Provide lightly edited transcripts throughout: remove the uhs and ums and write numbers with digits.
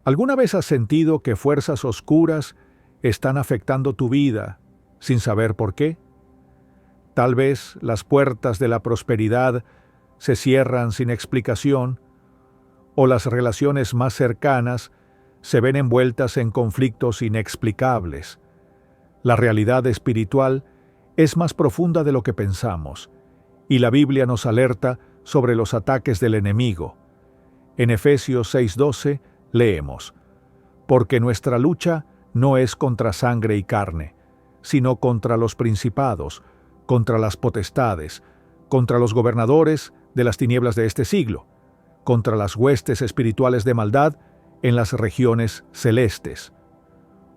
¿Alguna vez has sentido que fuerzas oscuras están afectando tu vida sin saber por qué? Tal vez las puertas de la prosperidad se cierran sin explicación, o las relaciones más cercanas se ven envueltas en conflictos inexplicables. La realidad espiritual es más profunda de lo que pensamos, y la Biblia nos alerta sobre los ataques del enemigo. En Efesios 6:12 leemos: «Porque nuestra lucha no es contra sangre y carne, sino contra los principados, contra las potestades, contra los gobernadores de las tinieblas de este siglo, contra las huestes espirituales de maldad en las regiones celestes».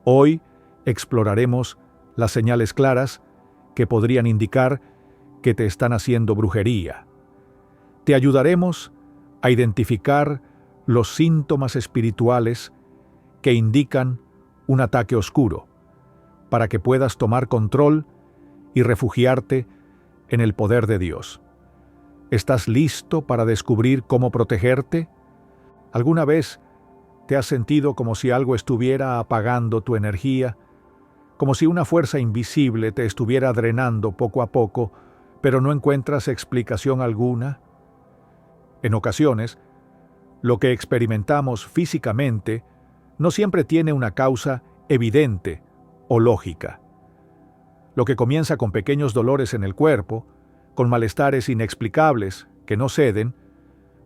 Hoy exploraremos las señales claras que podrían indicar que te están haciendo brujería. Te ayudaremos a identificar los síntomas espirituales que indican un ataque oscuro, para que puedas tomar control y refugiarte en el poder de Dios. ¿Estás listo para descubrir cómo protegerte? ¿Alguna vez te has sentido como si algo estuviera apagando tu energía, como si una fuerza invisible te estuviera drenando poco a poco, pero no encuentras explicación alguna? En ocasiones, lo que experimentamos físicamente no siempre tiene una causa evidente o lógica. Lo que comienza con pequeños dolores en el cuerpo, con malestares inexplicables que no ceden,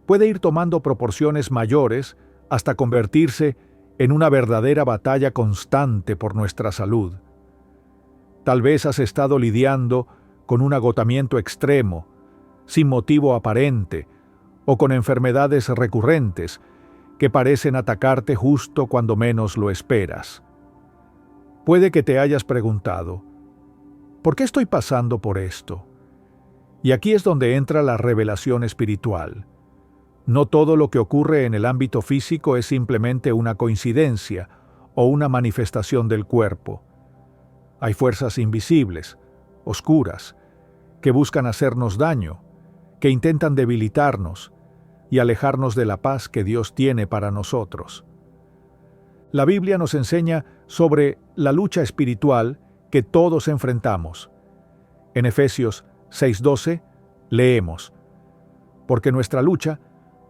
puede ir tomando proporciones mayores hasta convertirse en una verdadera batalla constante por nuestra salud. Tal vez has estado lidiando con un agotamiento extremo, sin motivo aparente, o con enfermedades recurrentes que parecen atacarte justo cuando menos lo esperas. Puede que te hayas preguntado: ¿por qué estoy pasando por esto? Y aquí es donde entra la revelación espiritual. No todo lo que ocurre en el ámbito físico es simplemente una coincidencia o una manifestación del cuerpo. Hay fuerzas invisibles, oscuras, que buscan hacernos daño, que intentan debilitarnos y alejarnos de la paz que Dios tiene para nosotros. La Biblia nos enseña sobre la lucha espiritual que todos enfrentamos. En Efesios 6:12 leemos: «Porque nuestra lucha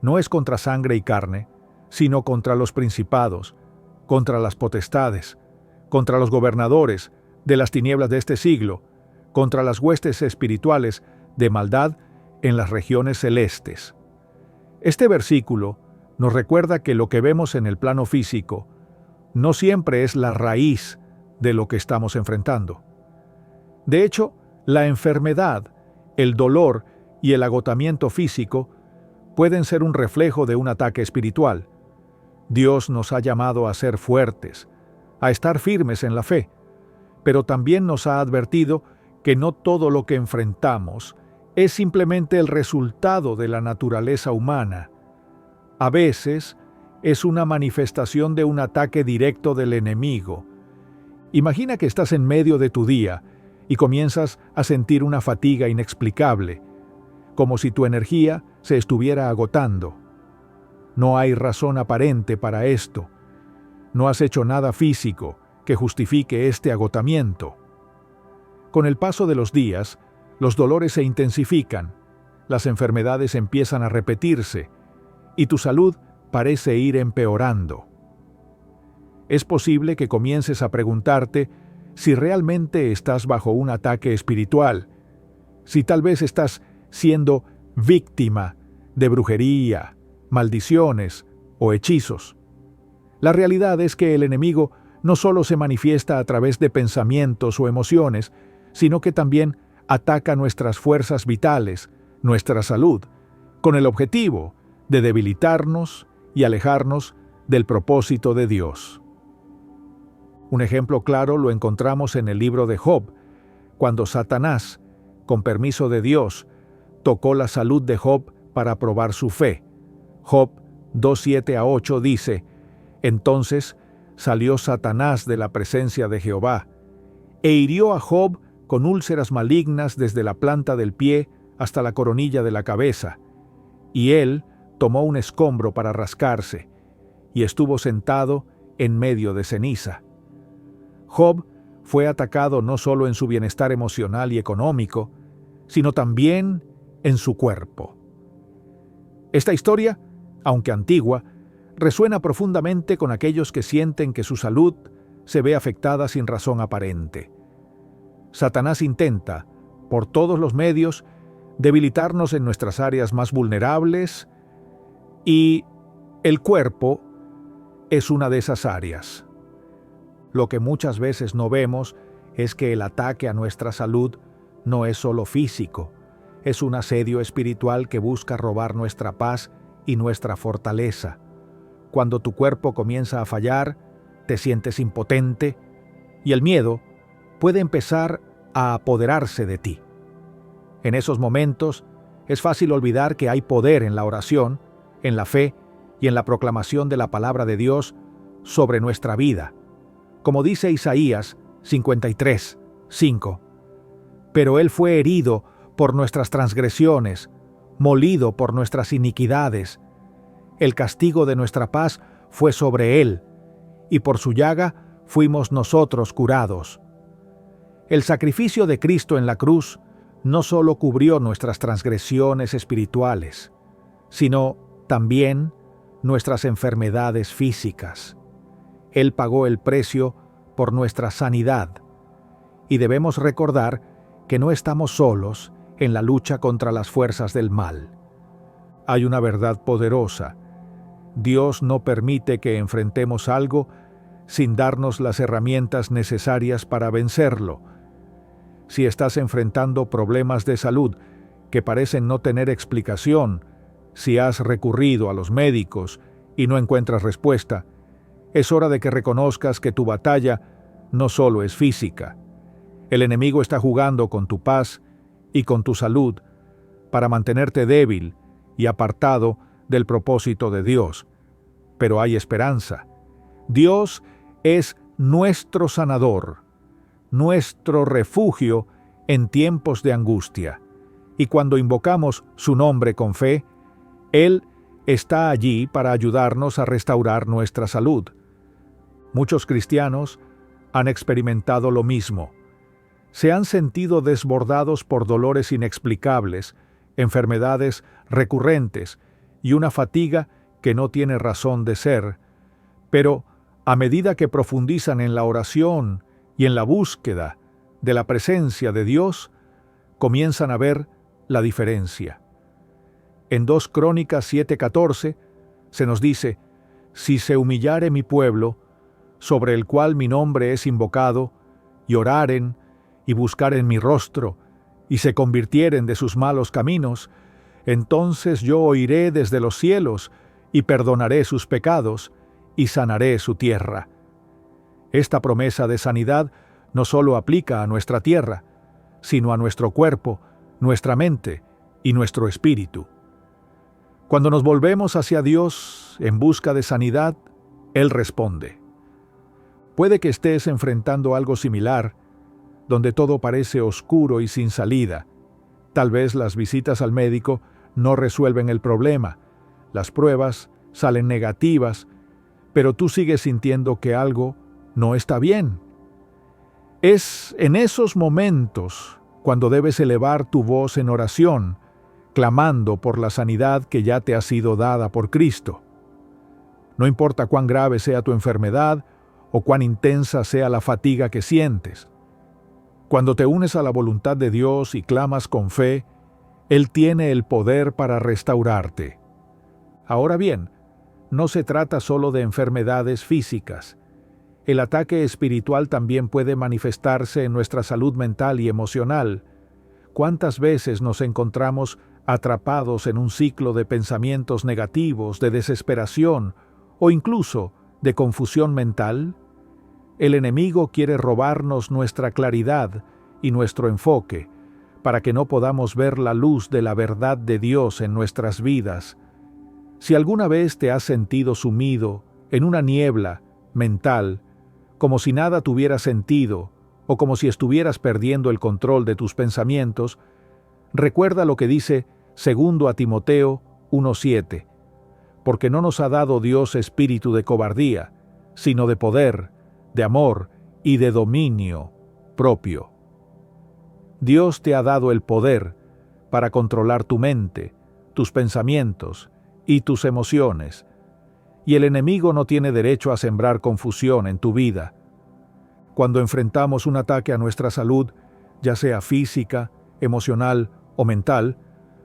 no es contra sangre y carne, sino contra los principados, contra las potestades, contra los gobernadores de las tinieblas de este siglo, contra las huestes espirituales de maldad en las regiones celestes». Este versículo nos recuerda que lo que vemos en el plano físico no siempre es la raíz de lo que estamos enfrentando. De hecho, la enfermedad, el dolor y el agotamiento físico pueden ser un reflejo de un ataque espiritual. Dios nos ha llamado a ser fuertes, a estar firmes en la fe, pero también nos ha advertido que no todo lo que enfrentamos es simplemente el resultado de la naturaleza humana. A veces es una manifestación de un ataque directo del enemigo. Imagina que estás en medio de tu día y comienzas a sentir una fatiga inexplicable, como si tu energía se estuviera agotando. No hay razón aparente para esto. No has hecho nada físico que justifique este agotamiento. Con el paso de los días, los dolores se intensifican, las enfermedades empiezan a repetirse y tu salud parece ir empeorando. Es posible que comiences a preguntarte si realmente estás bajo un ataque espiritual, si tal vez estás siendo víctima de brujería, maldiciones o hechizos. La realidad es que el enemigo no solo se manifiesta a través de pensamientos o emociones, sino que también ataca nuestras fuerzas vitales, nuestra salud, con el objetivo de debilitarnos y alejarnos del propósito de Dios. Un ejemplo claro lo encontramos en el libro de Job, cuando Satanás, con permiso de Dios, tocó la salud de Job para probar su fe. Job 2:7-8 dice: «Entonces salió Satanás de la presencia de Jehová, e hirió a Job con úlceras malignas desde la planta del pie hasta la coronilla de la cabeza. Y él tomó un escombro para rascarse, y estuvo sentado en medio de ceniza. Job fue atacado no solo en su bienestar emocional y económico, sino también en su cuerpo. Esta historia, aunque antigua, resuena profundamente con aquellos que sienten que su salud se ve afectada sin razón aparente. Satanás intenta, por todos los medios, debilitarnos en nuestras áreas más vulnerables, y el cuerpo es una de esas áreas. Lo que muchas veces no vemos es que el ataque a nuestra salud no es solo físico, es un asedio espiritual que busca robar nuestra paz y nuestra fortaleza. Cuando tu cuerpo comienza a fallar, te sientes impotente y el miedo puede empezar a apoderarse de ti. En esos momentos es fácil olvidar que hay poder en la oración, en la fe y en la proclamación de la palabra de Dios sobre nuestra vida. Como dice Isaías 53:5, pero Él fue herido por nuestras transgresiones, molido por nuestras iniquidades. El castigo de nuestra paz fue sobre Él, y por su llaga fuimos nosotros curados. El sacrificio de Cristo en la cruz no solo cubrió nuestras transgresiones espirituales, sino también nuestras enfermedades físicas. Él pagó el precio por nuestra sanidad, y debemos recordar que no estamos solos en la lucha contra las fuerzas del mal. Hay una verdad poderosa. Dios no permite que enfrentemos algo sin darnos las herramientas necesarias para vencerlo. Si estás enfrentando problemas de salud que parecen no tener explicación, si has recurrido a los médicos y no encuentras respuesta, es hora de que reconozcas que tu batalla no solo es física. El enemigo está jugando con tu paz y con tu salud para mantenerte débil y apartado del propósito de Dios. Pero hay esperanza. Dios es nuestro sanador, nuestro refugio en tiempos de angustia. Y cuando invocamos su nombre con fe, Él está allí para ayudarnos a restaurar nuestra salud. Muchos cristianos han experimentado lo mismo. Se han sentido desbordados por dolores inexplicables, enfermedades recurrentes y una fatiga que no tiene razón de ser. Pero a medida que profundizan en la oración y en la búsqueda de la presencia de Dios, comienzan a ver la diferencia. En 2 Crónicas 7:14 se nos dice: «Si se humillare mi pueblo, sobre el cual mi nombre es invocado, y oraren, y buscaren mi rostro, y se convirtieren de sus malos caminos, entonces yo oiré desde los cielos, y perdonaré sus pecados, y sanaré su tierra». Esta promesa de sanidad no solo aplica a nuestra tierra, sino a nuestro cuerpo, nuestra mente y nuestro espíritu. Cuando nos volvemos hacia Dios en busca de sanidad, Él responde. Puede que estés enfrentando algo similar, donde todo parece oscuro y sin salida. Tal vez las visitas al médico no resuelven el problema, las pruebas salen negativas, pero tú sigues sintiendo que algo no está bien. Es en esos momentos cuando debes elevar tu voz en oración, clamando por la sanidad que ya te ha sido dada por Cristo. No importa cuán grave sea tu enfermedad o cuán intensa sea la fatiga que sientes. Cuando te unes a la voluntad de Dios y clamas con fe, Él tiene el poder para restaurarte. Ahora bien, no se trata solo de enfermedades físicas. El ataque espiritual también puede manifestarse en nuestra salud mental y emocional. ¿Cuántas veces nos encontramos atrapados en un ciclo de pensamientos negativos, de desesperación o incluso de confusión mental? El enemigo quiere robarnos nuestra claridad y nuestro enfoque para que no podamos ver la luz de la verdad de Dios en nuestras vidas. Si alguna vez te has sentido sumido en una niebla mental, como si nada tuviera sentido o como si estuvieras perdiendo el control de tus pensamientos, recuerda lo que dice 2 Timoteo 1:7. porque no nos ha dado Dios espíritu de cobardía, sino de poder, de amor y de dominio propio. Dios te ha dado el poder para controlar tu mente, tus pensamientos y tus emociones, y el enemigo no tiene derecho a sembrar confusión en tu vida. Cuando enfrentamos un ataque a nuestra salud, ya sea física, emocional o mental,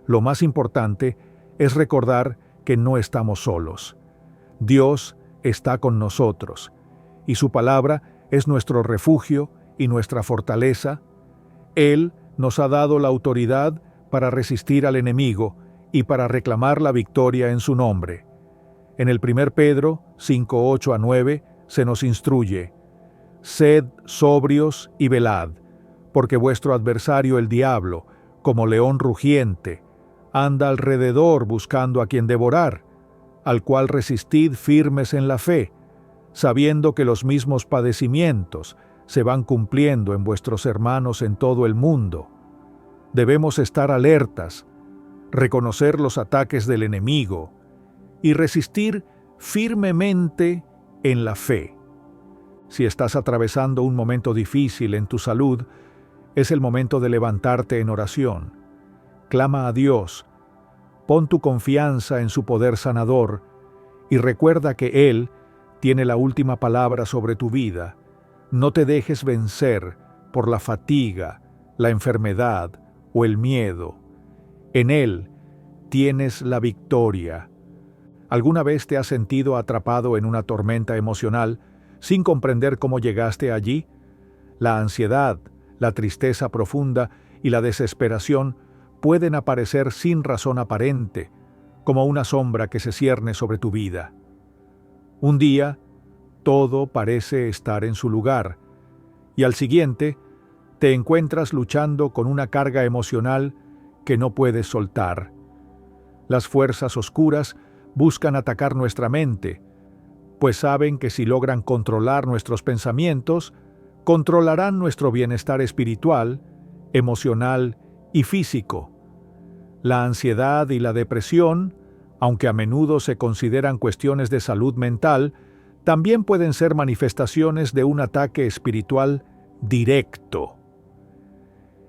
lo más importante es recordar que no estamos solos. Dios está con nosotros, y su palabra es nuestro refugio y nuestra fortaleza. Él nos ha dado la autoridad para resistir al enemigo y para reclamar la victoria en su nombre. En el 1 Pedro 5:8-9 se nos instruye: «Sed sobrios y velad, porque vuestro adversario el diablo, como león rugiente, anda alrededor buscando a quien devorar, al cual resistid firmes en la fe, sabiendo que los mismos padecimientos se van cumpliendo en vuestros hermanos en todo el mundo». Debemos estar alertas, reconocer los ataques del enemigo y resistir firmemente en la fe. Si estás atravesando un momento difícil en tu salud, es el momento de levantarte en oración. Clama a Dios, pon tu confianza en su poder sanador y recuerda que Él tiene la última palabra sobre tu vida. No te dejes vencer por la fatiga, la enfermedad o el miedo. En Él tienes la victoria. ¿Alguna vez te has sentido atrapado en una tormenta emocional sin comprender cómo llegaste allí? La ansiedad, la tristeza profunda y la desesperación pueden aparecer sin razón aparente, como una sombra que se cierne sobre tu vida. Un día, todo parece estar en su lugar, y al siguiente, te encuentras luchando con una carga emocional que no puedes soltar. Las fuerzas oscuras buscan atacar nuestra mente, pues saben que si logran controlar nuestros pensamientos, controlarán nuestro bienestar espiritual, emocional y físico. La ansiedad y la depresión, aunque a menudo se consideran cuestiones de salud mental, también pueden ser manifestaciones de un ataque espiritual directo.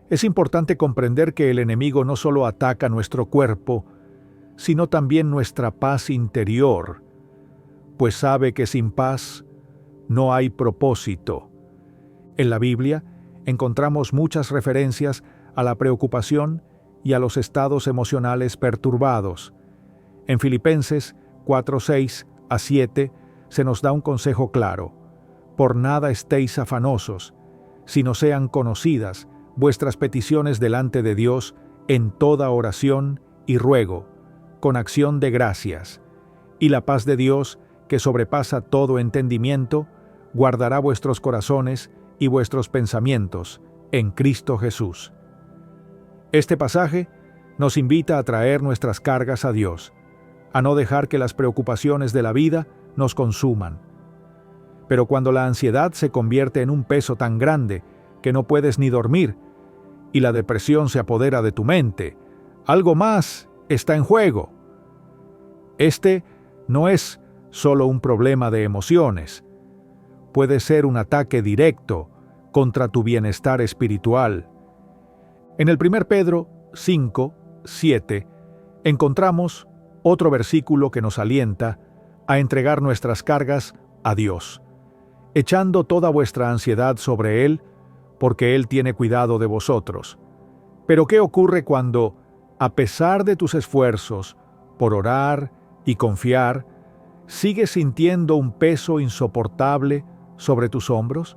Es importante comprender que el enemigo no solo ataca nuestro cuerpo, sino también nuestra paz interior, pues sabe que sin paz no hay propósito. En la Biblia encontramos muchas referencias a la preocupación y a los estados emocionales perturbados. En Filipenses 4:6-7 se nos da un consejo claro: «Por nada estéis afanosos, sino sean conocidas vuestras peticiones delante de Dios en toda oración y ruego, con acción de gracias, y la paz de Dios, que sobrepasa todo entendimiento, guardará vuestros corazones y vuestros pensamientos en Cristo Jesús». Este pasaje nos invita a traer nuestras cargas a Dios, a no dejar que las preocupaciones de la vida nos consuman. Pero cuando la ansiedad se convierte en un peso tan grande que no puedes ni dormir, y la depresión se apodera de tu mente, algo más está en juego. Este no es solo un problema de emociones, puede ser un ataque directo contra tu bienestar espiritual. En el 1 Pedro 5:7 encontramos otro versículo que nos alienta a entregar nuestras cargas a Dios, echando toda vuestra ansiedad sobre Él, porque Él tiene cuidado de vosotros. Pero ¿qué ocurre cuando, a pesar de tus esfuerzos por orar y confiar, sigues sintiendo un peso insoportable sobre tus hombros?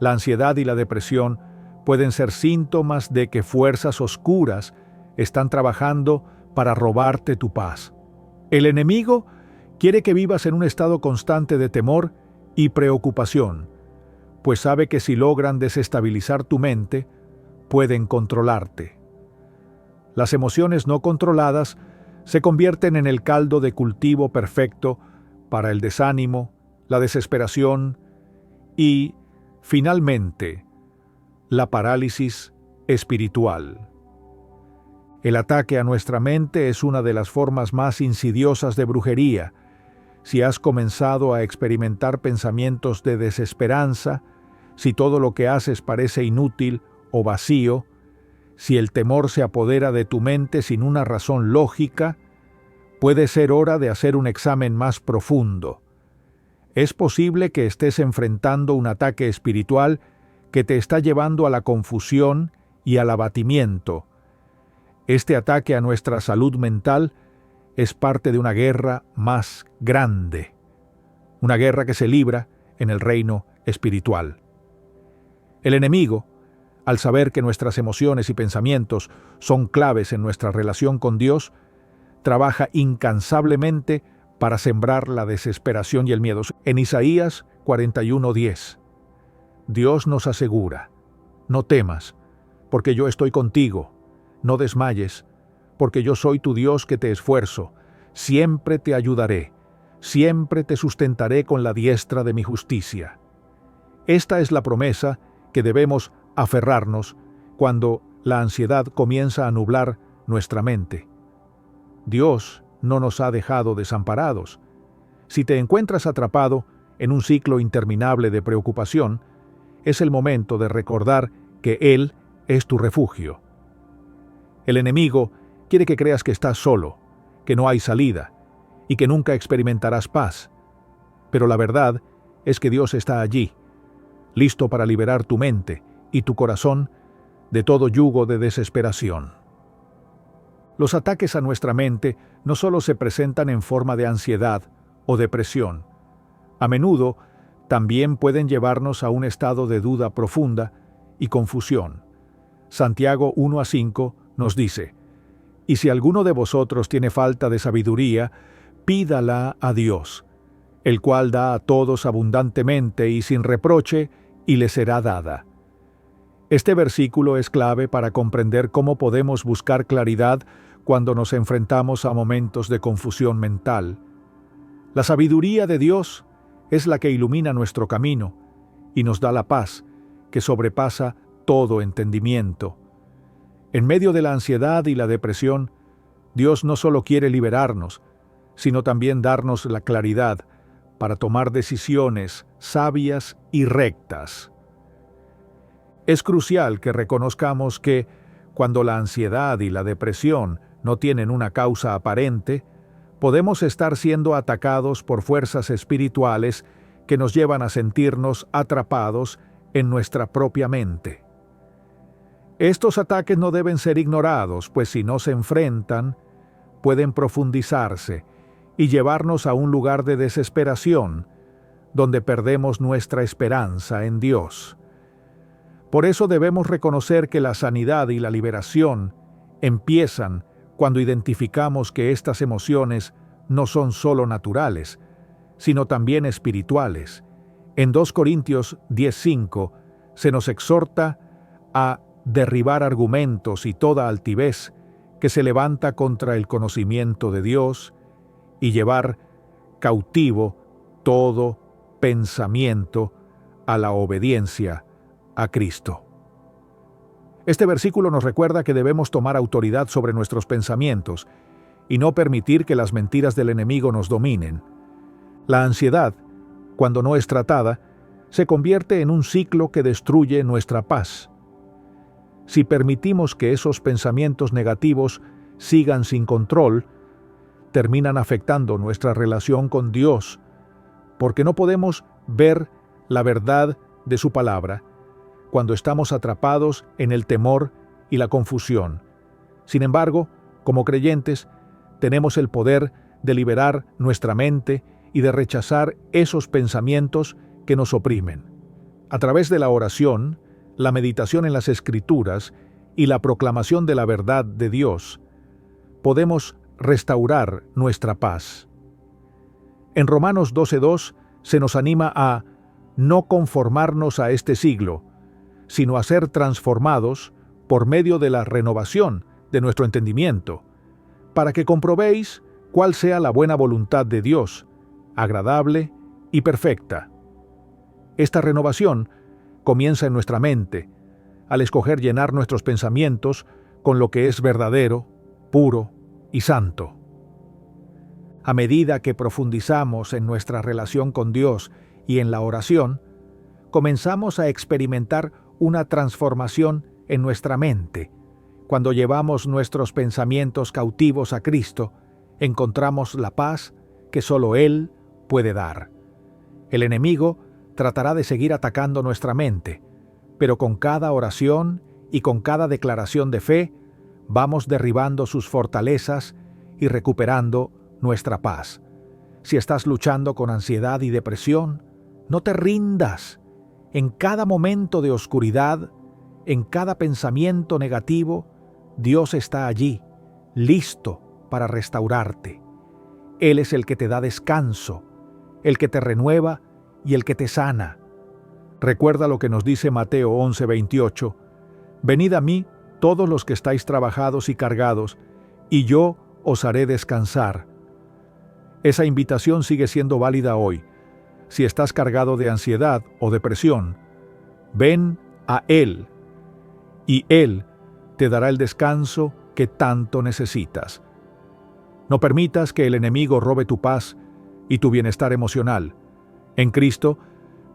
La ansiedad y la depresión pueden ser síntomas de que fuerzas oscuras están trabajando para robarte tu paz. El enemigo quiere que vivas en un estado constante de temor y preocupación, pues sabe que si logran desestabilizar tu mente, pueden controlarte. Las emociones no controladas se convierten en el caldo de cultivo perfecto para el desánimo, la desesperación y, finalmente, la parálisis espiritual. El ataque a nuestra mente es una de las formas más insidiosas de brujería. Si has comenzado a experimentar pensamientos de desesperanza, si todo lo que haces parece inútil o vacío, si el temor se apodera de tu mente sin una razón lógica, puede ser hora de hacer un examen más profundo. Es posible que estés enfrentando un ataque espiritual que te está llevando a la confusión y al abatimiento. Este ataque a nuestra salud mental es parte de una guerra más grande, una guerra que se libra en el reino espiritual. El enemigo, al saber que nuestras emociones y pensamientos son claves en nuestra relación con Dios, trabaja incansablemente para sembrar la desesperación y el miedo. En Isaías 41:10, Dios nos asegura: no temas, porque yo estoy contigo, no desmayes, porque yo soy tu Dios que te esfuerzo, siempre te ayudaré, siempre te sustentaré con la diestra de mi justicia. Esta es la promesa que debemos aferrarnos cuando la ansiedad comienza a nublar nuestra mente. Dios no nos ha dejado desamparados. Si te encuentras atrapado en un ciclo interminable de preocupación, es el momento de recordar que Él es tu refugio. El enemigo quiere que creas que estás solo, que no hay salida y que nunca experimentarás paz. Pero la verdad es que Dios está allí, listo para liberar tu mente y tu corazón de todo yugo de desesperación. Los ataques a nuestra mente no solo se presentan en forma de ansiedad o depresión. A menudo también pueden llevarnos a un estado de duda profunda y confusión. Santiago 1:5 nos dice: «Y si alguno de vosotros tiene falta de sabiduría, pídala a Dios, el cual da a todos abundantemente y sin reproche, y le será dada». Este versículo es clave para comprender cómo podemos buscar claridad cuando nos enfrentamos a momentos de confusión mental. La sabiduría de Dios es la que ilumina nuestro camino y nos da la paz que sobrepasa todo entendimiento. En medio de la ansiedad y la depresión, Dios no solo quiere liberarnos, sino también darnos la claridad para tomar decisiones sabias y rectas. Es crucial que reconozcamos que, cuando la ansiedad y la depresión no tienen una causa aparente, podemos estar siendo atacados por fuerzas espirituales que nos llevan a sentirnos atrapados en nuestra propia mente. Estos ataques no deben ser ignorados, pues si no se enfrentan, pueden profundizarse y llevarnos a un lugar de desesperación, donde perdemos nuestra esperanza en Dios. Por eso debemos reconocer que la sanidad y la liberación empiezan cuando identificamos que estas emociones no son solo naturales, sino también espirituales. En 2 Corintios 10:5 se nos exhorta a derribar argumentos y toda altivez que se levanta contra el conocimiento de Dios y llevar cautivo todo pensamiento a la obediencia a Cristo. Este versículo nos recuerda que debemos tomar autoridad sobre nuestros pensamientos y no permitir que las mentiras del enemigo nos dominen. La ansiedad, cuando no es tratada, se convierte en un ciclo que destruye nuestra paz. Si permitimos que esos pensamientos negativos sigan sin control, terminan afectando nuestra relación con Dios, porque no podemos ver la verdad de su palabra cuando estamos atrapados en el temor y la confusión. Sin embargo, como creyentes, tenemos el poder de liberar nuestra mente y de rechazar esos pensamientos que nos oprimen. A través de la oración, la meditación en las Escrituras y la proclamación de la verdad de Dios, podemos restaurar nuestra paz. En Romanos 12:2 se nos anima a no conformarnos a este siglo, sino a ser transformados por medio de la renovación de nuestro entendimiento, para que comprobéis cuál sea la buena voluntad de Dios, agradable y perfecta. Esta renovación comienza en nuestra mente, al escoger llenar nuestros pensamientos con lo que es verdadero, puro y santo. A medida que profundizamos en nuestra relación con Dios y en la oración, comenzamos a experimentar una transformación en nuestra mente. Cuando llevamos nuestros pensamientos cautivos a Cristo, encontramos la paz que solo Él puede dar. El enemigo tratará de seguir atacando nuestra mente, pero con cada oración y con cada declaración de fe, vamos derribando sus fortalezas y recuperando nuestra paz. Si estás luchando con ansiedad y depresión, no te rindas. En cada momento de oscuridad, en cada pensamiento negativo, Dios está allí, listo para restaurarte. Él es el que te da descanso, el que te renueva y el que te sana. Recuerda lo que nos dice Mateo 11:28. Venid a mí, todos los que estáis trabajados y cargados, y yo os haré descansar. Esa invitación sigue siendo válida hoy. Si estás cargado de ansiedad o depresión, ven a Él, y Él te dará el descanso que tanto necesitas. No permitas que el enemigo robe tu paz y tu bienestar emocional. En Cristo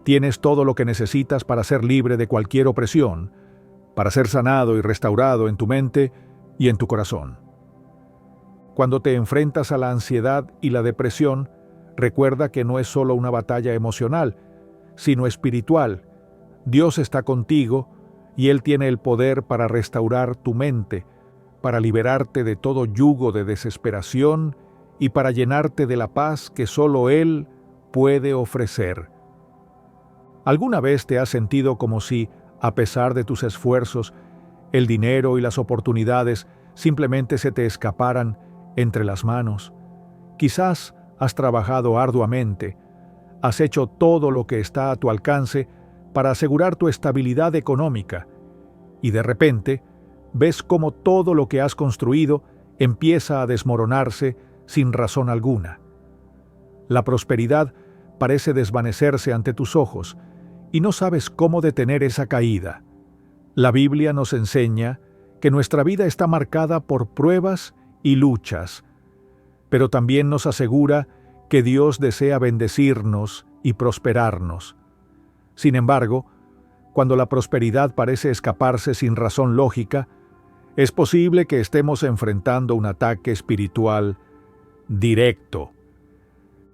tienes todo lo que necesitas para ser libre de cualquier opresión, para ser sanado y restaurado en tu mente y en tu corazón. Cuando te enfrentas a la ansiedad y la depresión, recuerda que no es solo una batalla emocional, sino espiritual. Dios está contigo y Él tiene el poder para restaurar tu mente, para liberarte de todo yugo de desesperación y para llenarte de la paz que solo Él puede ofrecer. ¿Alguna vez te has sentido como si, a pesar de tus esfuerzos, el dinero y las oportunidades simplemente se te escaparan entre las manos? Quizás has trabajado arduamente, has hecho todo lo que está a tu alcance para asegurar tu estabilidad económica, y de repente ves cómo todo lo que has construido empieza a desmoronarse sin razón alguna. La prosperidad parece desvanecerse ante tus ojos, y no sabes cómo detener esa caída. La Biblia nos enseña que nuestra vida está marcada por pruebas y luchas, pero también nos asegura que Dios desea bendecirnos y prosperarnos. Sin embargo, cuando la prosperidad parece escaparse sin razón lógica, es posible que estemos enfrentando un ataque espiritual directo.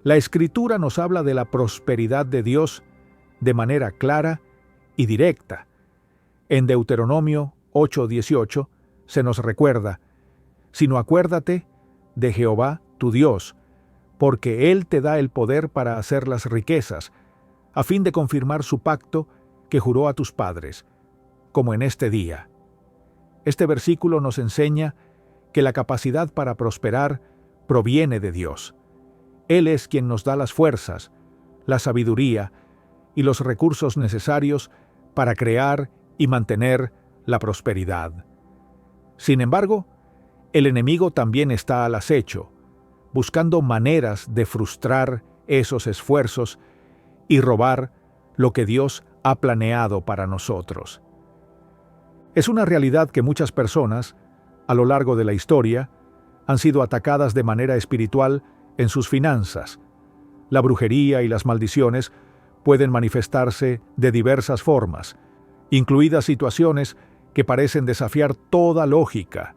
La Escritura nos habla de la prosperidad de Dios de manera clara y directa. En Deuteronomio 8:18 se nos recuerda: sino acuérdate de Jehová tu Dios, porque Él te da el poder para hacer las riquezas, a fin de confirmar su pacto que juró a tus padres, como en este día. Este versículo nos enseña que la capacidad para prosperar proviene de Dios. Él es quien nos da las fuerzas, la sabiduría y los recursos necesarios para crear y mantener la prosperidad. Sin embargo, el enemigo también está al acecho, buscando maneras de frustrar esos esfuerzos y robar lo que Dios ha planeado para nosotros. Es una realidad que muchas personas, a lo largo de la historia, han sido atacadas de manera espiritual en sus finanzas. La brujería y las maldiciones pueden manifestarse de diversas formas, incluidas situaciones que parecen desafiar toda lógica,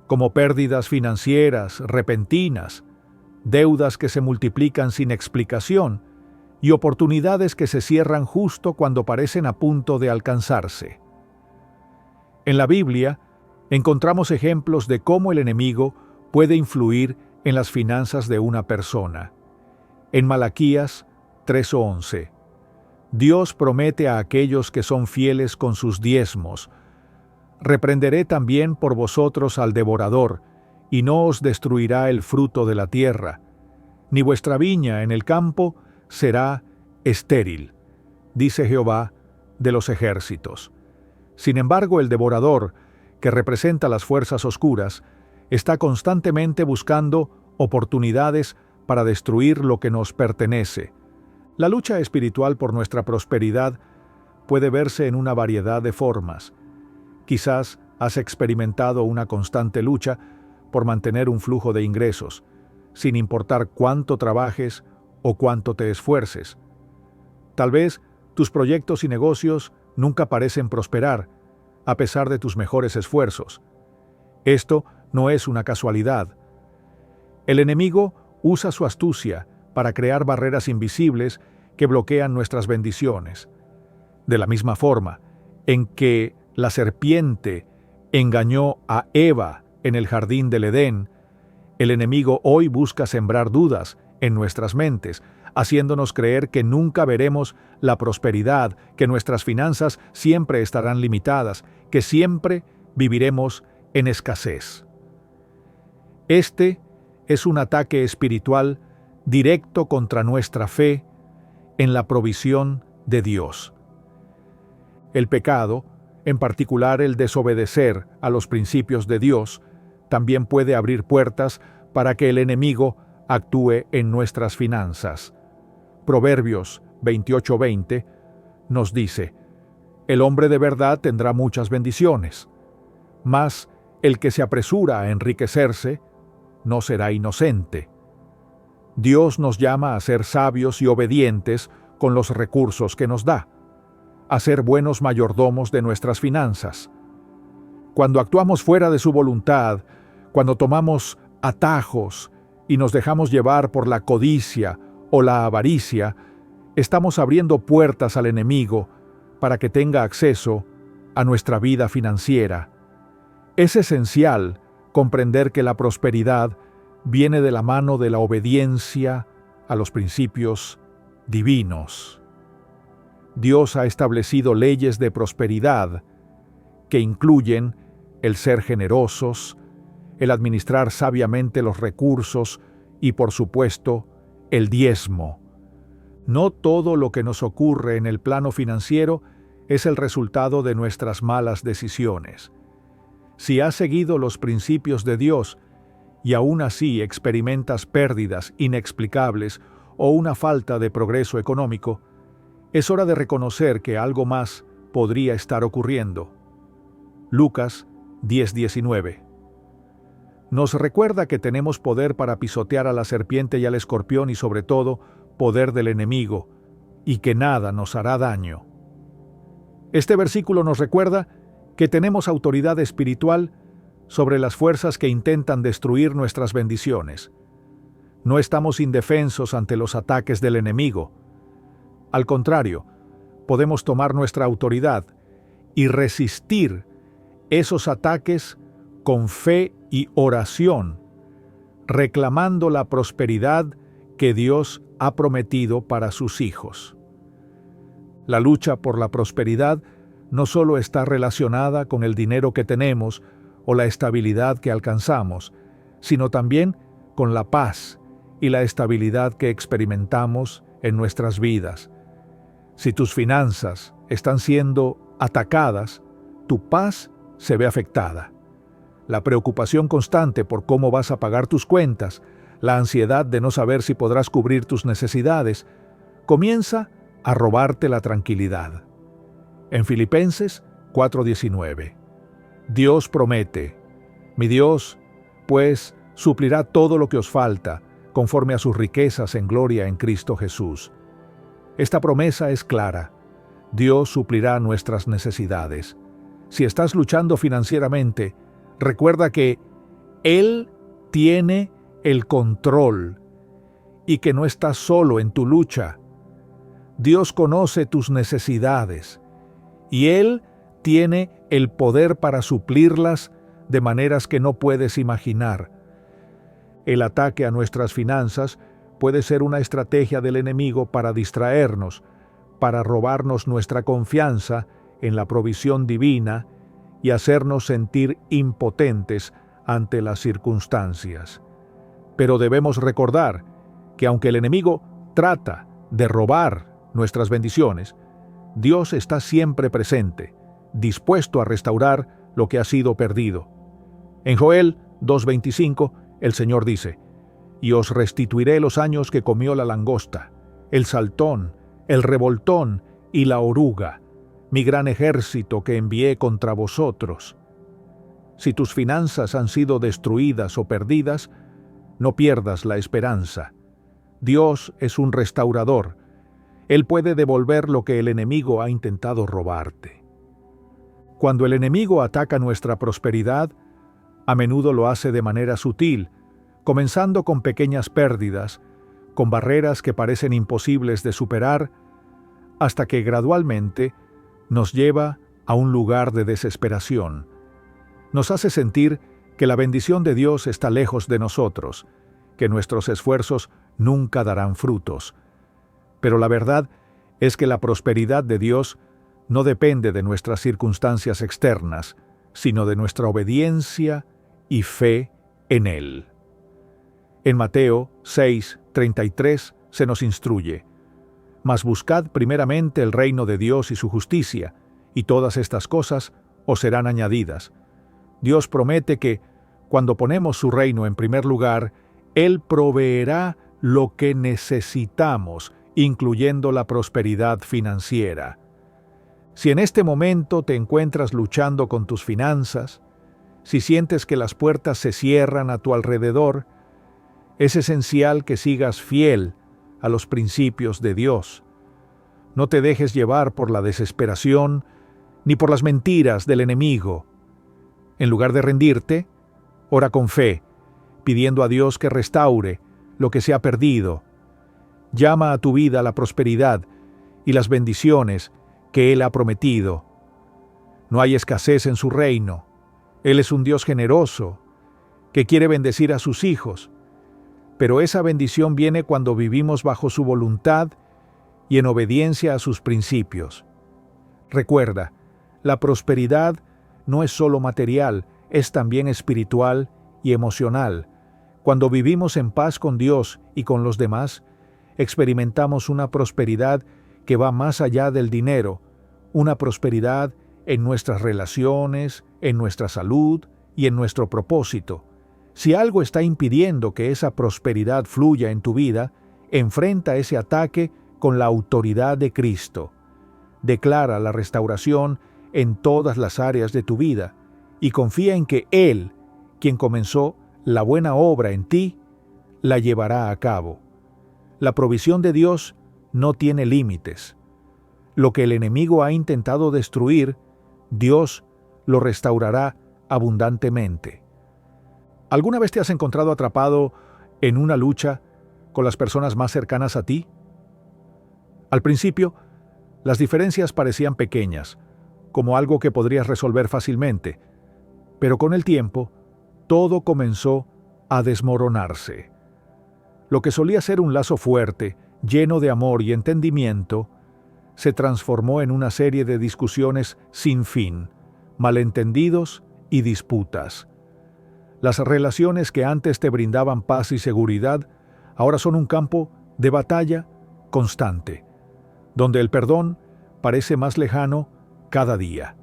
como pérdidas financieras repentinas, deudas que se multiplican sin explicación y oportunidades que se cierran justo cuando parecen a punto de alcanzarse. En la Biblia encontramos ejemplos de cómo el enemigo puede influir en las finanzas de una persona. En Malaquías 3:11, Dios promete a aquellos que son fieles con sus diezmos: reprenderé también por vosotros al devorador, y no os destruirá el fruto de la tierra, ni vuestra viña en el campo será estéril, dice Jehová de los ejércitos. Sin embargo, el devorador, que representa las fuerzas oscuras, está constantemente buscando oportunidades para destruir lo que nos pertenece. La lucha espiritual por nuestra prosperidad puede verse en una variedad de formas. Quizás has experimentado una constante lucha por mantener un flujo de ingresos, sin importar cuánto trabajes o cuánto te esfuerces. Tal vez tus proyectos y negocios nunca parecen prosperar, a pesar de tus mejores esfuerzos. Esto no es una casualidad. El enemigo usa su astucia para crear barreras invisibles que bloquean nuestras bendiciones. De la misma forma en que la serpiente engañó a Eva en el jardín del Edén, el enemigo hoy busca sembrar dudas en nuestras mentes, haciéndonos creer que nunca veremos la prosperidad, que nuestras finanzas siempre estarán limitadas, que siempre viviremos en escasez. Este es un ataque espiritual directo contra nuestra fe en la provisión de Dios. El pecado, en particular el desobedecer a los principios de Dios, también puede abrir puertas para que el enemigo actúe en nuestras finanzas. Proverbios 28:20 nos dice: el hombre de verdad tendrá muchas bendiciones, mas el que se apresura a enriquecerse no será inocente. Dios nos llama a ser sabios y obedientes con los recursos que nos da, a ser buenos mayordomos de nuestras finanzas. Cuando actuamos fuera de su voluntad, cuando tomamos atajos y nos dejamos llevar por la codicia o la avaricia, estamos abriendo puertas al enemigo para que tenga acceso a nuestra vida financiera. Es esencial comprender que la prosperidad viene de la mano de la obediencia a los principios divinos. Dios ha establecido leyes de prosperidad que incluyen el ser generosos, el administrar sabiamente los recursos y, por supuesto, el diezmo. No todo lo que nos ocurre en el plano financiero es el resultado de nuestras malas decisiones. Si has seguido los principios de Dios y aún así experimentas pérdidas inexplicables o una falta de progreso económico, es hora de reconocer que algo más podría estar ocurriendo. Lucas 10:19 nos recuerda que tenemos poder para pisotear a la serpiente y al escorpión y sobre todo poder del enemigo, y que nada nos hará daño. Este versículo nos recuerda que tenemos autoridad espiritual sobre las fuerzas que intentan destruir nuestras bendiciones. No estamos indefensos ante los ataques del enemigo. Al contrario, podemos tomar nuestra autoridad y resistir esos ataques con fe y oración, reclamando la prosperidad que Dios ha prometido para sus hijos. La lucha por la prosperidad no solo está relacionada con el dinero que tenemos o la estabilidad que alcanzamos, sino también con la paz y la estabilidad que experimentamos en nuestras vidas. Si tus finanzas están siendo atacadas, tu paz se ve afectada. La preocupación constante por cómo vas a pagar tus cuentas, la ansiedad de no saber si podrás cubrir tus necesidades, comienza a robarte la tranquilidad. En Filipenses 4:19, Dios promete: mi Dios, pues, suplirá todo lo que os falta, conforme a sus riquezas en gloria en Cristo Jesús. Esta promesa es clara: Dios suplirá nuestras necesidades. Si estás luchando financieramente, recuerda que Él tiene el control y que no estás solo en tu lucha. Dios conoce tus necesidades y Él tiene el poder para suplirlas de maneras que no puedes imaginar. El ataque a nuestras finanzas puede ser una estrategia del enemigo para distraernos, para robarnos nuestra confianza en la provisión divina y hacernos sentir impotentes ante las circunstancias. Pero debemos recordar que aunque el enemigo trata de robar nuestras bendiciones, Dios está siempre presente, dispuesto a restaurar lo que ha sido perdido. En Joel 2:25, el Señor dice: «Y os restituiré los años que comió la langosta, el saltón, el revoltón y la oruga, mi gran ejército que envié contra vosotros». Si tus finanzas han sido destruidas o perdidas, no pierdas la esperanza. Dios es un restaurador. Él puede devolver lo que el enemigo ha intentado robarte. Cuando el enemigo ataca nuestra prosperidad, a menudo lo hace de manera sutil, comenzando con pequeñas pérdidas, con barreras que parecen imposibles de superar, hasta que gradualmente nos lleva a un lugar de desesperación. Nos hace sentir que la bendición de Dios está lejos de nosotros, que nuestros esfuerzos nunca darán frutos. Pero la verdad es que la prosperidad de Dios no depende de nuestras circunstancias externas, sino de nuestra obediencia y fe en Él. En Mateo 6:33 se nos instruye: «Mas buscad primeramente el reino de Dios y su justicia, y todas estas cosas os serán añadidas». Dios promete que, cuando ponemos su reino en primer lugar, Él proveerá lo que necesitamos, incluyendo la prosperidad financiera. Si en este momento te encuentras luchando con tus finanzas, si sientes que las puertas se cierran a tu alrededor, es esencial que sigas fiel a los principios de Dios. No te dejes llevar por la desesperación ni por las mentiras del enemigo. En lugar de rendirte, ora con fe, pidiendo a Dios que restaure lo que se ha perdido. Llama a tu vida la prosperidad y las bendiciones que Él ha prometido. No hay escasez en su reino. Él es un Dios generoso, que quiere bendecir a sus hijos. Pero esa bendición viene cuando vivimos bajo su voluntad y en obediencia a sus principios. Recuerda, la prosperidad no es solo material, es también espiritual y emocional. Cuando vivimos en paz con Dios y con los demás, experimentamos una prosperidad que va más allá del dinero, una prosperidad en nuestras relaciones, en nuestra salud y en nuestro propósito. Si algo está impidiendo que esa prosperidad fluya en tu vida, enfrenta ese ataque con la autoridad de Cristo. Declara la restauración en todas las áreas de tu vida y confía en que Él, quien comenzó la buena obra en ti, la llevará a cabo. La provisión de Dios no tiene límites. Lo que el enemigo ha intentado destruir, Dios lo restaurará abundantemente. ¿Alguna vez te has encontrado atrapado en una lucha con las personas más cercanas a ti? Al principio, las diferencias parecían pequeñas, como algo que podrías resolver fácilmente, pero con el tiempo, todo comenzó a desmoronarse. Lo que solía ser un lazo fuerte, lleno de amor y entendimiento, se transformó en una serie de discusiones sin fin, malentendidos y disputas. Las relaciones que antes te brindaban paz y seguridad, ahora son un campo de batalla constante, donde el perdón parece más lejano cada día.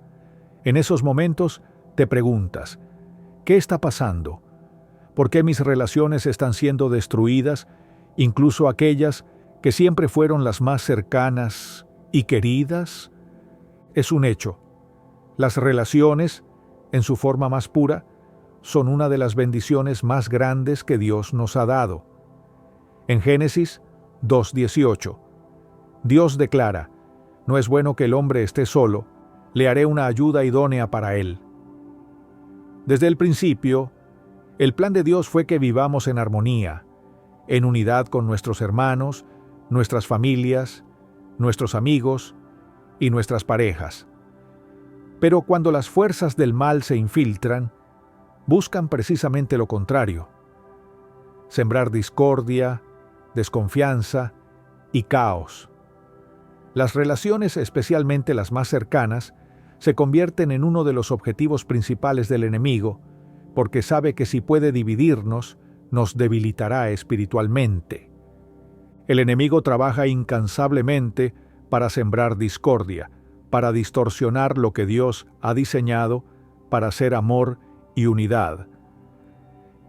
En esos momentos te preguntas, ¿qué está pasando? ¿Por qué mis relaciones están siendo destruidas, incluso aquellas que siempre fueron las más cercanas y queridas? Es un hecho. Las relaciones, en su forma más pura, son una de las bendiciones más grandes que Dios nos ha dado. En Génesis 2:18, Dios declara: «No es bueno que el hombre esté solo, le haré una ayuda idónea para él». Desde el principio, el plan de Dios fue que vivamos en armonía, en unidad con nuestros hermanos, nuestras familias, nuestros amigos y nuestras parejas. Pero cuando las fuerzas del mal se infiltran, buscan precisamente lo contrario: sembrar discordia, desconfianza y caos. Las relaciones, especialmente las más cercanas, se convierten en uno de los objetivos principales del enemigo, porque sabe que si puede dividirnos, nos debilitará espiritualmente. El enemigo trabaja incansablemente para sembrar discordia, para distorsionar lo que Dios ha diseñado para ser amor y unidad.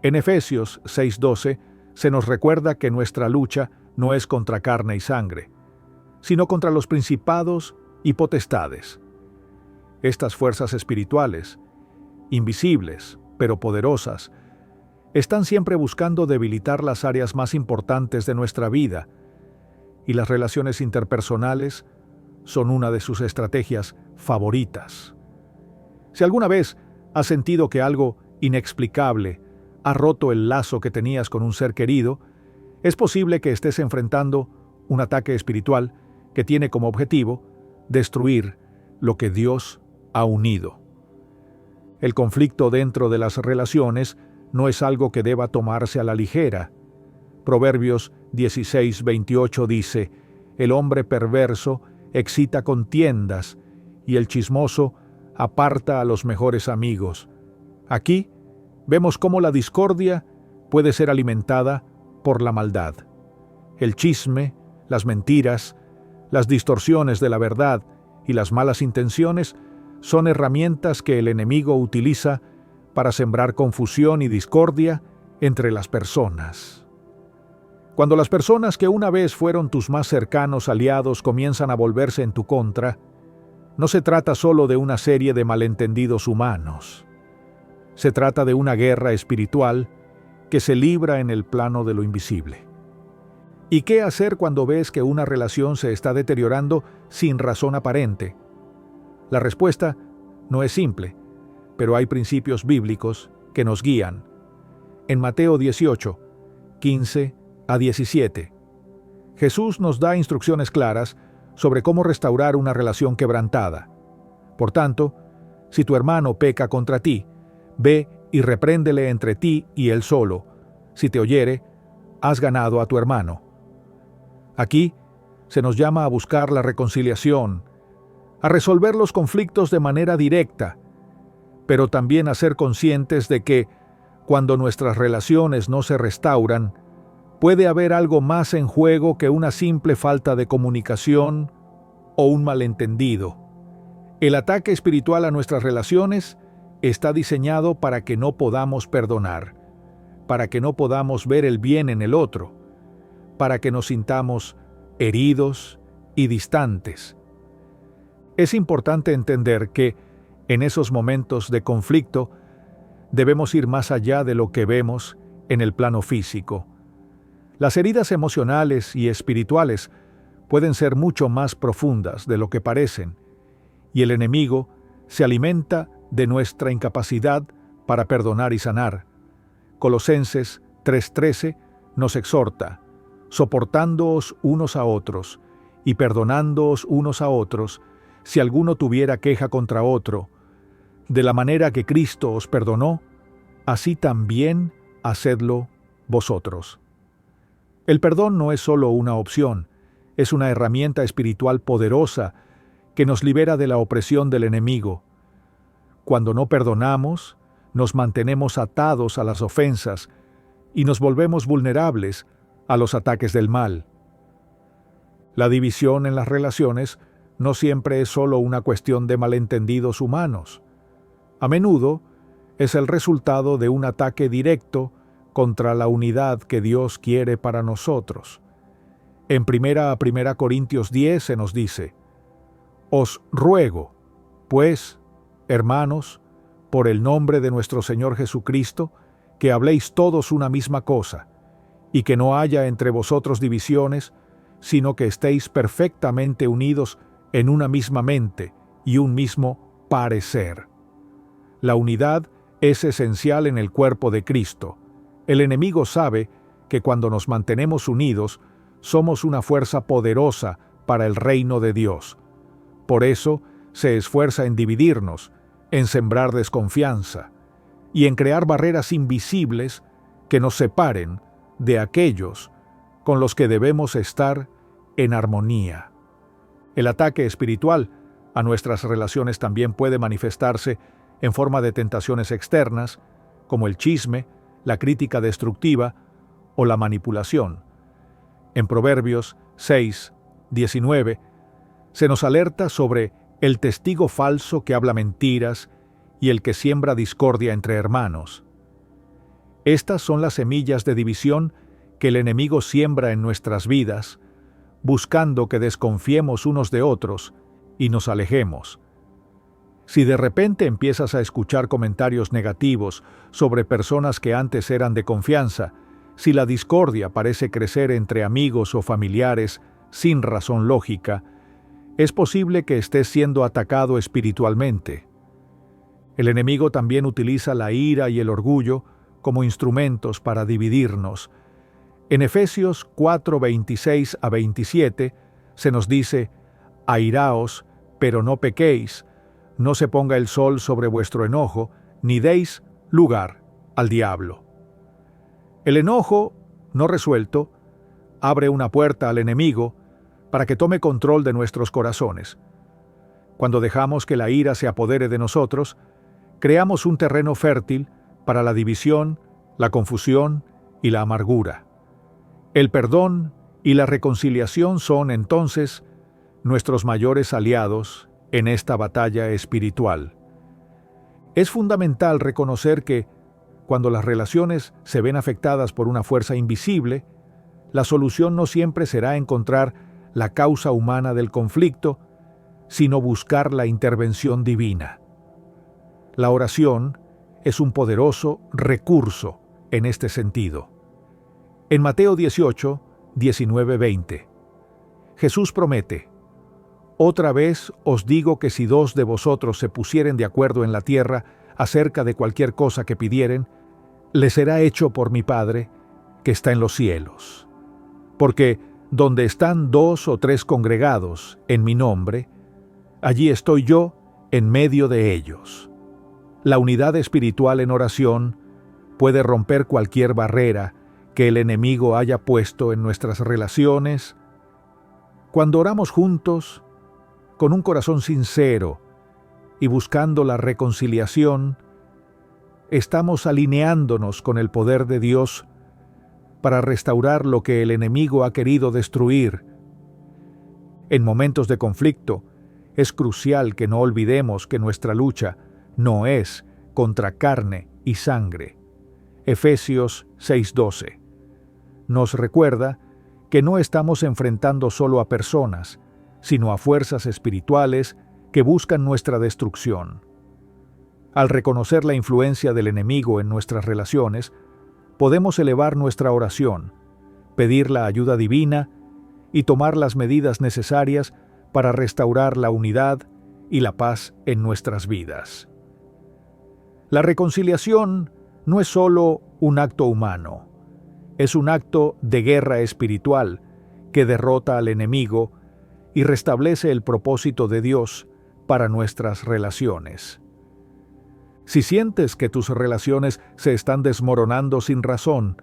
En Efesios 6:12 se nos recuerda que nuestra lucha no es contra carne y sangre, sino contra los principados y potestades. Estas fuerzas espirituales, invisibles, pero poderosas, están siempre buscando debilitar las áreas más importantes de nuestra vida, y las relaciones interpersonales son una de sus estrategias favoritas. Si alguna vez has sentido que algo inexplicable ha roto el lazo que tenías con un ser querido, es posible que estés enfrentando un ataque espiritual que tiene como objetivo destruir lo que Dios ha unido. El conflicto dentro de las relaciones no es algo que deba tomarse a la ligera. Proverbios 16:28 dice: «El hombre perverso excita contiendas, y el chismoso aparta a los mejores amigos». Aquí vemos cómo la discordia puede ser alimentada por la maldad. El chisme, las mentiras, las distorsiones de la verdad y las malas intenciones son herramientas que el enemigo utiliza para sembrar confusión y discordia entre las personas. Cuando las personas que una vez fueron tus más cercanos aliados comienzan a volverse en tu contra, no se trata solo de una serie de malentendidos humanos. Se trata de una guerra espiritual que se libra en el plano de lo invisible. ¿Y qué hacer cuando ves que una relación se está deteriorando sin razón aparente? La respuesta no es simple, pero hay principios bíblicos que nos guían. En Mateo 18, 15 a 17, Jesús nos da instrucciones claras sobre cómo restaurar una relación quebrantada. Por tanto, si tu hermano peca contra ti, ve y repréndele entre ti y él solo. Si te oyere, has ganado a tu hermano. Aquí se nos llama a buscar la reconciliación, a resolver los conflictos de manera directa, pero también a ser conscientes de que, cuando nuestras relaciones no se restauran, puede haber algo más en juego que una simple falta de comunicación o un malentendido. El ataque espiritual a nuestras relaciones está diseñado para que no podamos perdonar, para que no podamos ver el bien en el otro, para que nos sintamos heridos y distantes. Es importante entender que, en esos momentos de conflicto, debemos ir más allá de lo que vemos en el plano físico. Las heridas emocionales y espirituales pueden ser mucho más profundas de lo que parecen, y el enemigo se alimenta de nuestra incapacidad para perdonar y sanar. Colosenses 3:13 nos exhorta: soportándoos unos a otros y perdonándoos unos a otros, si alguno tuviera queja contra otro, de la manera que Cristo os perdonó, así también hacedlo vosotros. El perdón no es solo una opción, es una herramienta espiritual poderosa que nos libera de la opresión del enemigo. Cuando no perdonamos, nos mantenemos atados a las ofensas y nos volvemos vulnerables a los ataques del mal. La división en las relaciones no siempre es solo una cuestión de malentendidos humanos. A menudo es el resultado de un ataque directo contra la unidad que Dios quiere para nosotros. En 1 Corintios 10 se nos dice: «Os ruego, pues, hermanos, por el nombre de nuestro Señor Jesucristo, que habléis todos una misma cosa, y que no haya entre vosotros divisiones, sino que estéis perfectamente unidos en una misma mente y un mismo parecer». La unidad es esencial en el cuerpo de Cristo. El enemigo sabe que cuando nos mantenemos unidos, somos una fuerza poderosa para el reino de Dios. Por eso, se esfuerza en dividirnos, en sembrar desconfianza y en crear barreras invisibles que nos separen de aquellos con los que debemos estar en armonía. El ataque espiritual a nuestras relaciones también puede manifestarse en forma de tentaciones externas, como el chisme, la crítica destructiva o la manipulación. En Proverbios 6:19 se nos alerta sobre el testigo falso que habla mentiras y el que siembra discordia entre hermanos. Estas son las semillas de división que el enemigo siembra en nuestras vidas, buscando que desconfiemos unos de otros y nos alejemos. Si de repente empiezas a escuchar comentarios negativos sobre personas que antes eran de confianza, si la discordia parece crecer entre amigos o familiares sin razón lógica, es posible que estés siendo atacado espiritualmente. El enemigo también utiliza la ira y el orgullo como instrumentos para dividirnos. En Efesios 4:26 a 27 se nos dice: «Airaos, pero no pequéis, no se ponga el sol sobre vuestro enojo, ni deis lugar al diablo». El enojo, no resuelto, abre una puerta al enemigo para que tome control de nuestros corazones. Cuando dejamos que la ira se apodere de nosotros, creamos un terreno fértil para la división, la confusión y la amargura. El perdón y la reconciliación son, entonces, nuestros mayores aliados en esta batalla espiritual. Es fundamental reconocer que, cuando las relaciones se ven afectadas por una fuerza invisible, la solución no siempre será encontrar la causa humana del conflicto, sino buscar la intervención divina. La oración es un poderoso recurso en este sentido. En Mateo 18, 19-20, Jesús promete: «Otra vez os digo que si dos de vosotros se pusieren de acuerdo en la tierra acerca de cualquier cosa que pidieren, les será hecho por mi Padre que está en los cielos. Porque donde están 2 o 3 congregados en mi nombre, allí estoy yo en medio de ellos». La unidad espiritual en oración puede romper cualquier barrera que el enemigo haya puesto en nuestras relaciones. Cuando oramos juntos, con un corazón sincero y buscando la reconciliación, estamos alineándonos con el poder de Dios para restaurar lo que el enemigo ha querido destruir. En momentos de conflicto, es crucial que no olvidemos que nuestra lucha no es contra carne y sangre. Efesios 6:12 nos recuerda que no estamos enfrentando solo a personas, sino a fuerzas espirituales que buscan nuestra destrucción. Al reconocer la influencia del enemigo en nuestras relaciones, podemos elevar nuestra oración, pedir la ayuda divina y tomar las medidas necesarias para restaurar la unidad y la paz en nuestras vidas. La reconciliación no es solo un acto humano, es un acto de guerra espiritual que derrota al enemigo y restablece el propósito de Dios para nuestras relaciones. Si sientes que tus relaciones se están desmoronando sin razón,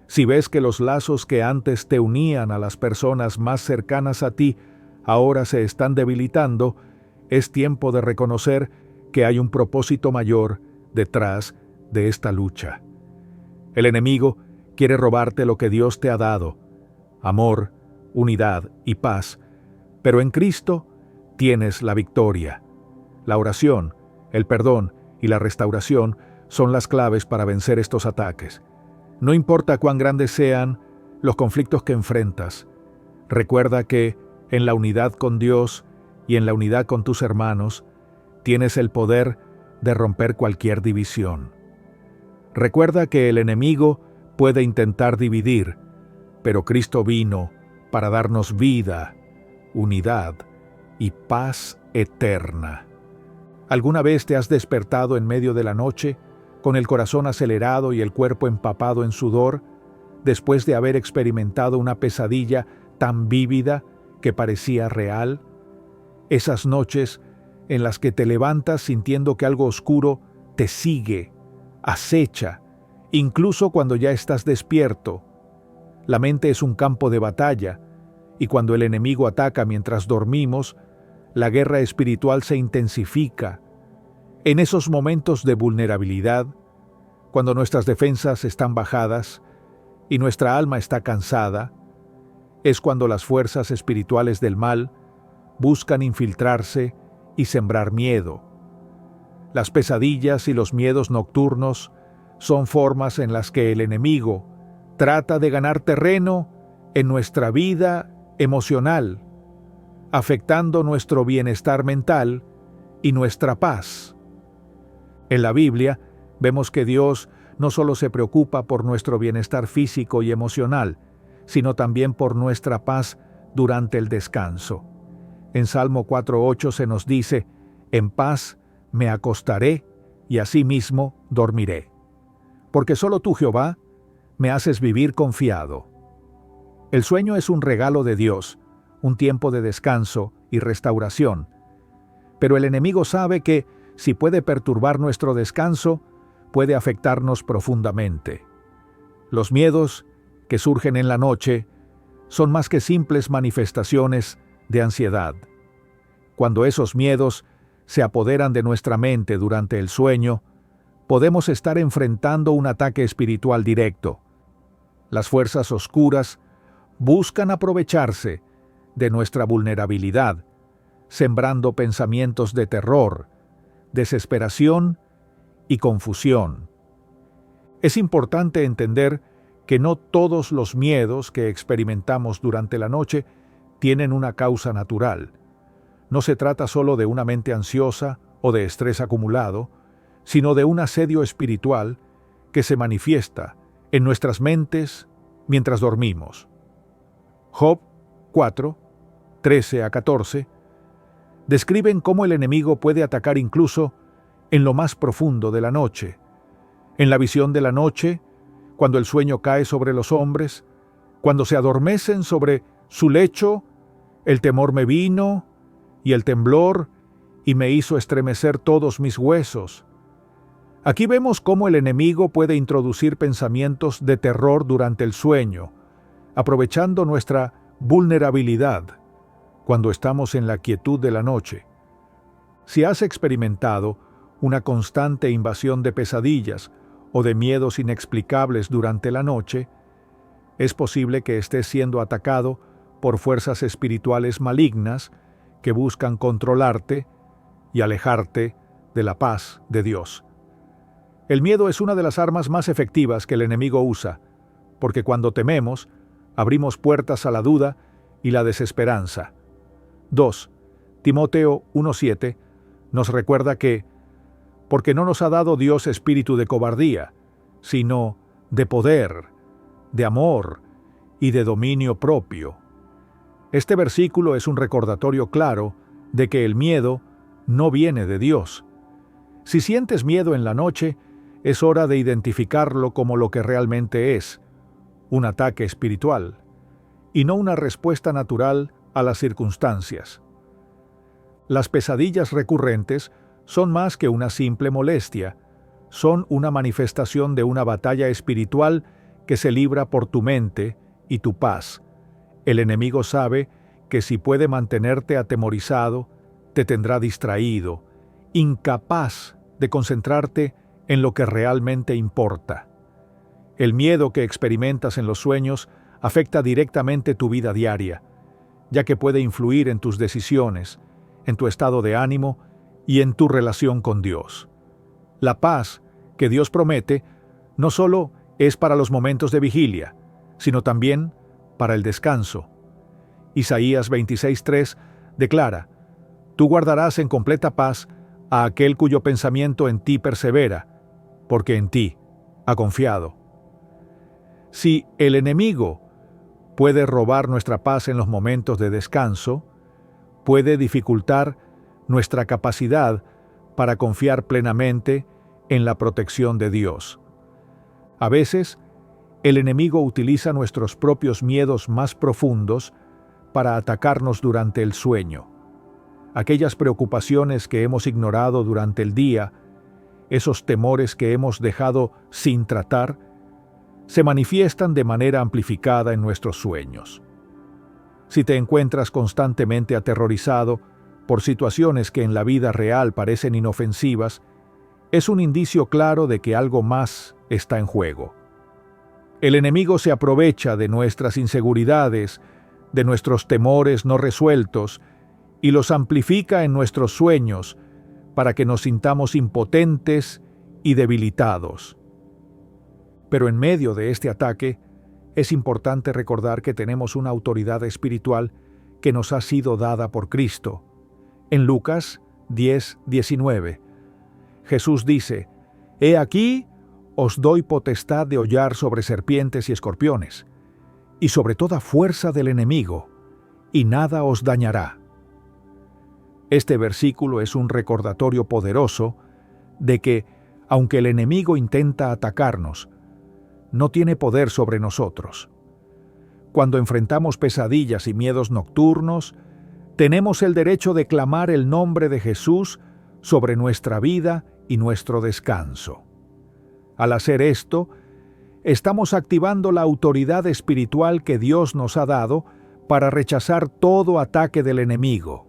si ves que los lazos que antes te unían a las personas más cercanas a ti ahora se están debilitando, es tiempo de reconocer que hay un propósito mayor detrás de esta lucha. El enemigo quiere robarte lo que Dios te ha dado: amor, unidad y paz, pero en Cristo tienes la victoria. La oración, el perdón y la restauración son las claves para vencer estos ataques. No importa cuán grandes sean los conflictos que enfrentas, recuerda que en la unidad con Dios y en la unidad con tus hermanos tienes el poder de romper cualquier división. Recuerda que el enemigo puede intentar dividir, pero Cristo vino para darnos vida, unidad y paz eterna. ¿Alguna vez te has despertado en medio de la noche, con el corazón acelerado y el cuerpo empapado en sudor, después de haber experimentado una pesadilla tan vívida que parecía real? Esas noches en las que te levantas sintiendo que algo oscuro te sigue, acecha, incluso cuando ya estás despierto. La mente es un campo de batalla, y cuando el enemigo ataca mientras dormimos, la guerra espiritual se intensifica. En esos momentos de vulnerabilidad, cuando nuestras defensas están bajadas y nuestra alma está cansada, es cuando las fuerzas espirituales del mal buscan infiltrarse y sembrar miedo. Las pesadillas y los miedos nocturnos son formas en las que el enemigo trata de ganar terreno en nuestra vida emocional, afectando nuestro bienestar mental y nuestra paz. En la Biblia vemos que Dios no solo se preocupa por nuestro bienestar físico y emocional, sino también por nuestra paz durante el descanso. En Salmo 4:8 se nos dice: «En paz me acostaré y asimismo dormiré, porque solo tú, Jehová, me haces vivir confiado». El sueño es un regalo de Dios, un tiempo de descanso y restauración. Pero el enemigo sabe que, si puede perturbar nuestro descanso, puede afectarnos profundamente. Los miedos que surgen en la noche son más que simples manifestaciones de ansiedad. Cuando esos miedos se apoderan de nuestra mente durante el sueño, podemos estar enfrentando un ataque espiritual directo. Las fuerzas oscuras buscan aprovecharse de nuestra vulnerabilidad, sembrando pensamientos de terror, desesperación y confusión. Es importante entender que no todos los miedos que experimentamos durante la noche tienen una causa natural. No se trata solo de una mente ansiosa o de estrés acumulado, sino de un asedio espiritual que se manifiesta en nuestras mentes mientras dormimos. Job 4, 13 a 14, describen cómo el enemigo puede atacar incluso en lo más profundo de la noche. En la visión de la noche, cuando el sueño cae sobre los hombres, cuando se adormecen sobre su lecho, el temor me vino y el temblor, y me hizo estremecer todos mis huesos. Aquí vemos cómo el enemigo puede introducir pensamientos de terror durante el sueño, aprovechando nuestra vulnerabilidad cuando estamos en la quietud de la noche. Si has experimentado una constante invasión de pesadillas o de miedos inexplicables durante la noche, es posible que estés siendo atacado por fuerzas espirituales malignas que buscan controlarte y alejarte de la paz de Dios. El miedo es una de las armas más efectivas que el enemigo usa, porque cuando tememos, abrimos puertas a la duda y la desesperanza. 2. Timoteo 1:7 nos recuerda que, porque no nos ha dado Dios espíritu de cobardía, sino de poder, de amor y de dominio propio. Este versículo es un recordatorio claro de que el miedo no viene de Dios. Si sientes miedo en la noche, es hora de identificarlo como lo que realmente es, un ataque espiritual, y no una respuesta natural a las circunstancias. Las pesadillas recurrentes son más que una simple molestia, son una manifestación de una batalla espiritual que se libra por tu mente y tu paz. El enemigo sabe que si puede mantenerte atemorizado, te tendrá distraído, incapaz de concentrarte en lo que realmente importa. El miedo que experimentas en los sueños afecta directamente tu vida diaria, ya que puede influir en tus decisiones, en tu estado de ánimo y en tu relación con Dios. La paz que Dios promete no solo es para los momentos de vigilia, sino también para el descanso. Isaías 26:3 declara: «Tú guardarás en completa paz a aquel cuyo pensamiento en ti persevera, porque en ti ha confiado». Si el enemigo puede robar nuestra paz en los momentos de descanso, puede dificultar nuestra capacidad para confiar plenamente en la protección de Dios. A veces, el enemigo utiliza nuestros propios miedos más profundos para atacarnos durante el sueño. Aquellas preocupaciones que hemos ignorado durante el día, esos temores que hemos dejado sin tratar, se manifiestan de manera amplificada en nuestros sueños. Si te encuentras constantemente aterrorizado por situaciones que en la vida real parecen inofensivas, es un indicio claro de que algo más está en juego. El enemigo se aprovecha de nuestras inseguridades, de nuestros temores no resueltos, y los amplifica en nuestros sueños para que nos sintamos impotentes y debilitados. Pero en medio de este ataque, es importante recordar que tenemos una autoridad espiritual que nos ha sido dada por Cristo. En Lucas 10:19. Jesús dice: «He aquí, os doy potestad de hollar sobre serpientes y escorpiones, y sobre toda fuerza del enemigo, y nada os dañará». Este versículo es un recordatorio poderoso de que, aunque el enemigo intenta atacarnos, no tiene poder sobre nosotros. Cuando enfrentamos pesadillas y miedos nocturnos, tenemos el derecho de clamar el nombre de Jesús sobre nuestra vida y nuestro descanso. Al hacer esto, estamos activando la autoridad espiritual que Dios nos ha dado para rechazar todo ataque del enemigo.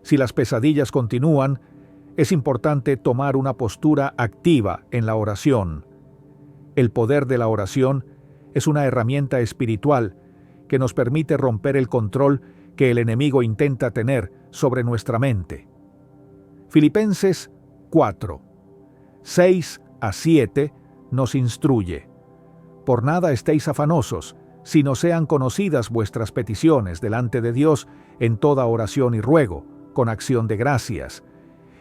Si las pesadillas continúan, es importante tomar una postura activa en la oración. El poder de la oración es una herramienta espiritual que nos permite romper el control que el enemigo intenta tener sobre nuestra mente. Filipenses 4, 6-7 nos instruye: «Por nada estéis afanosos, sino sean conocidas vuestras peticiones delante de Dios en toda oración y ruego, con acción de gracias.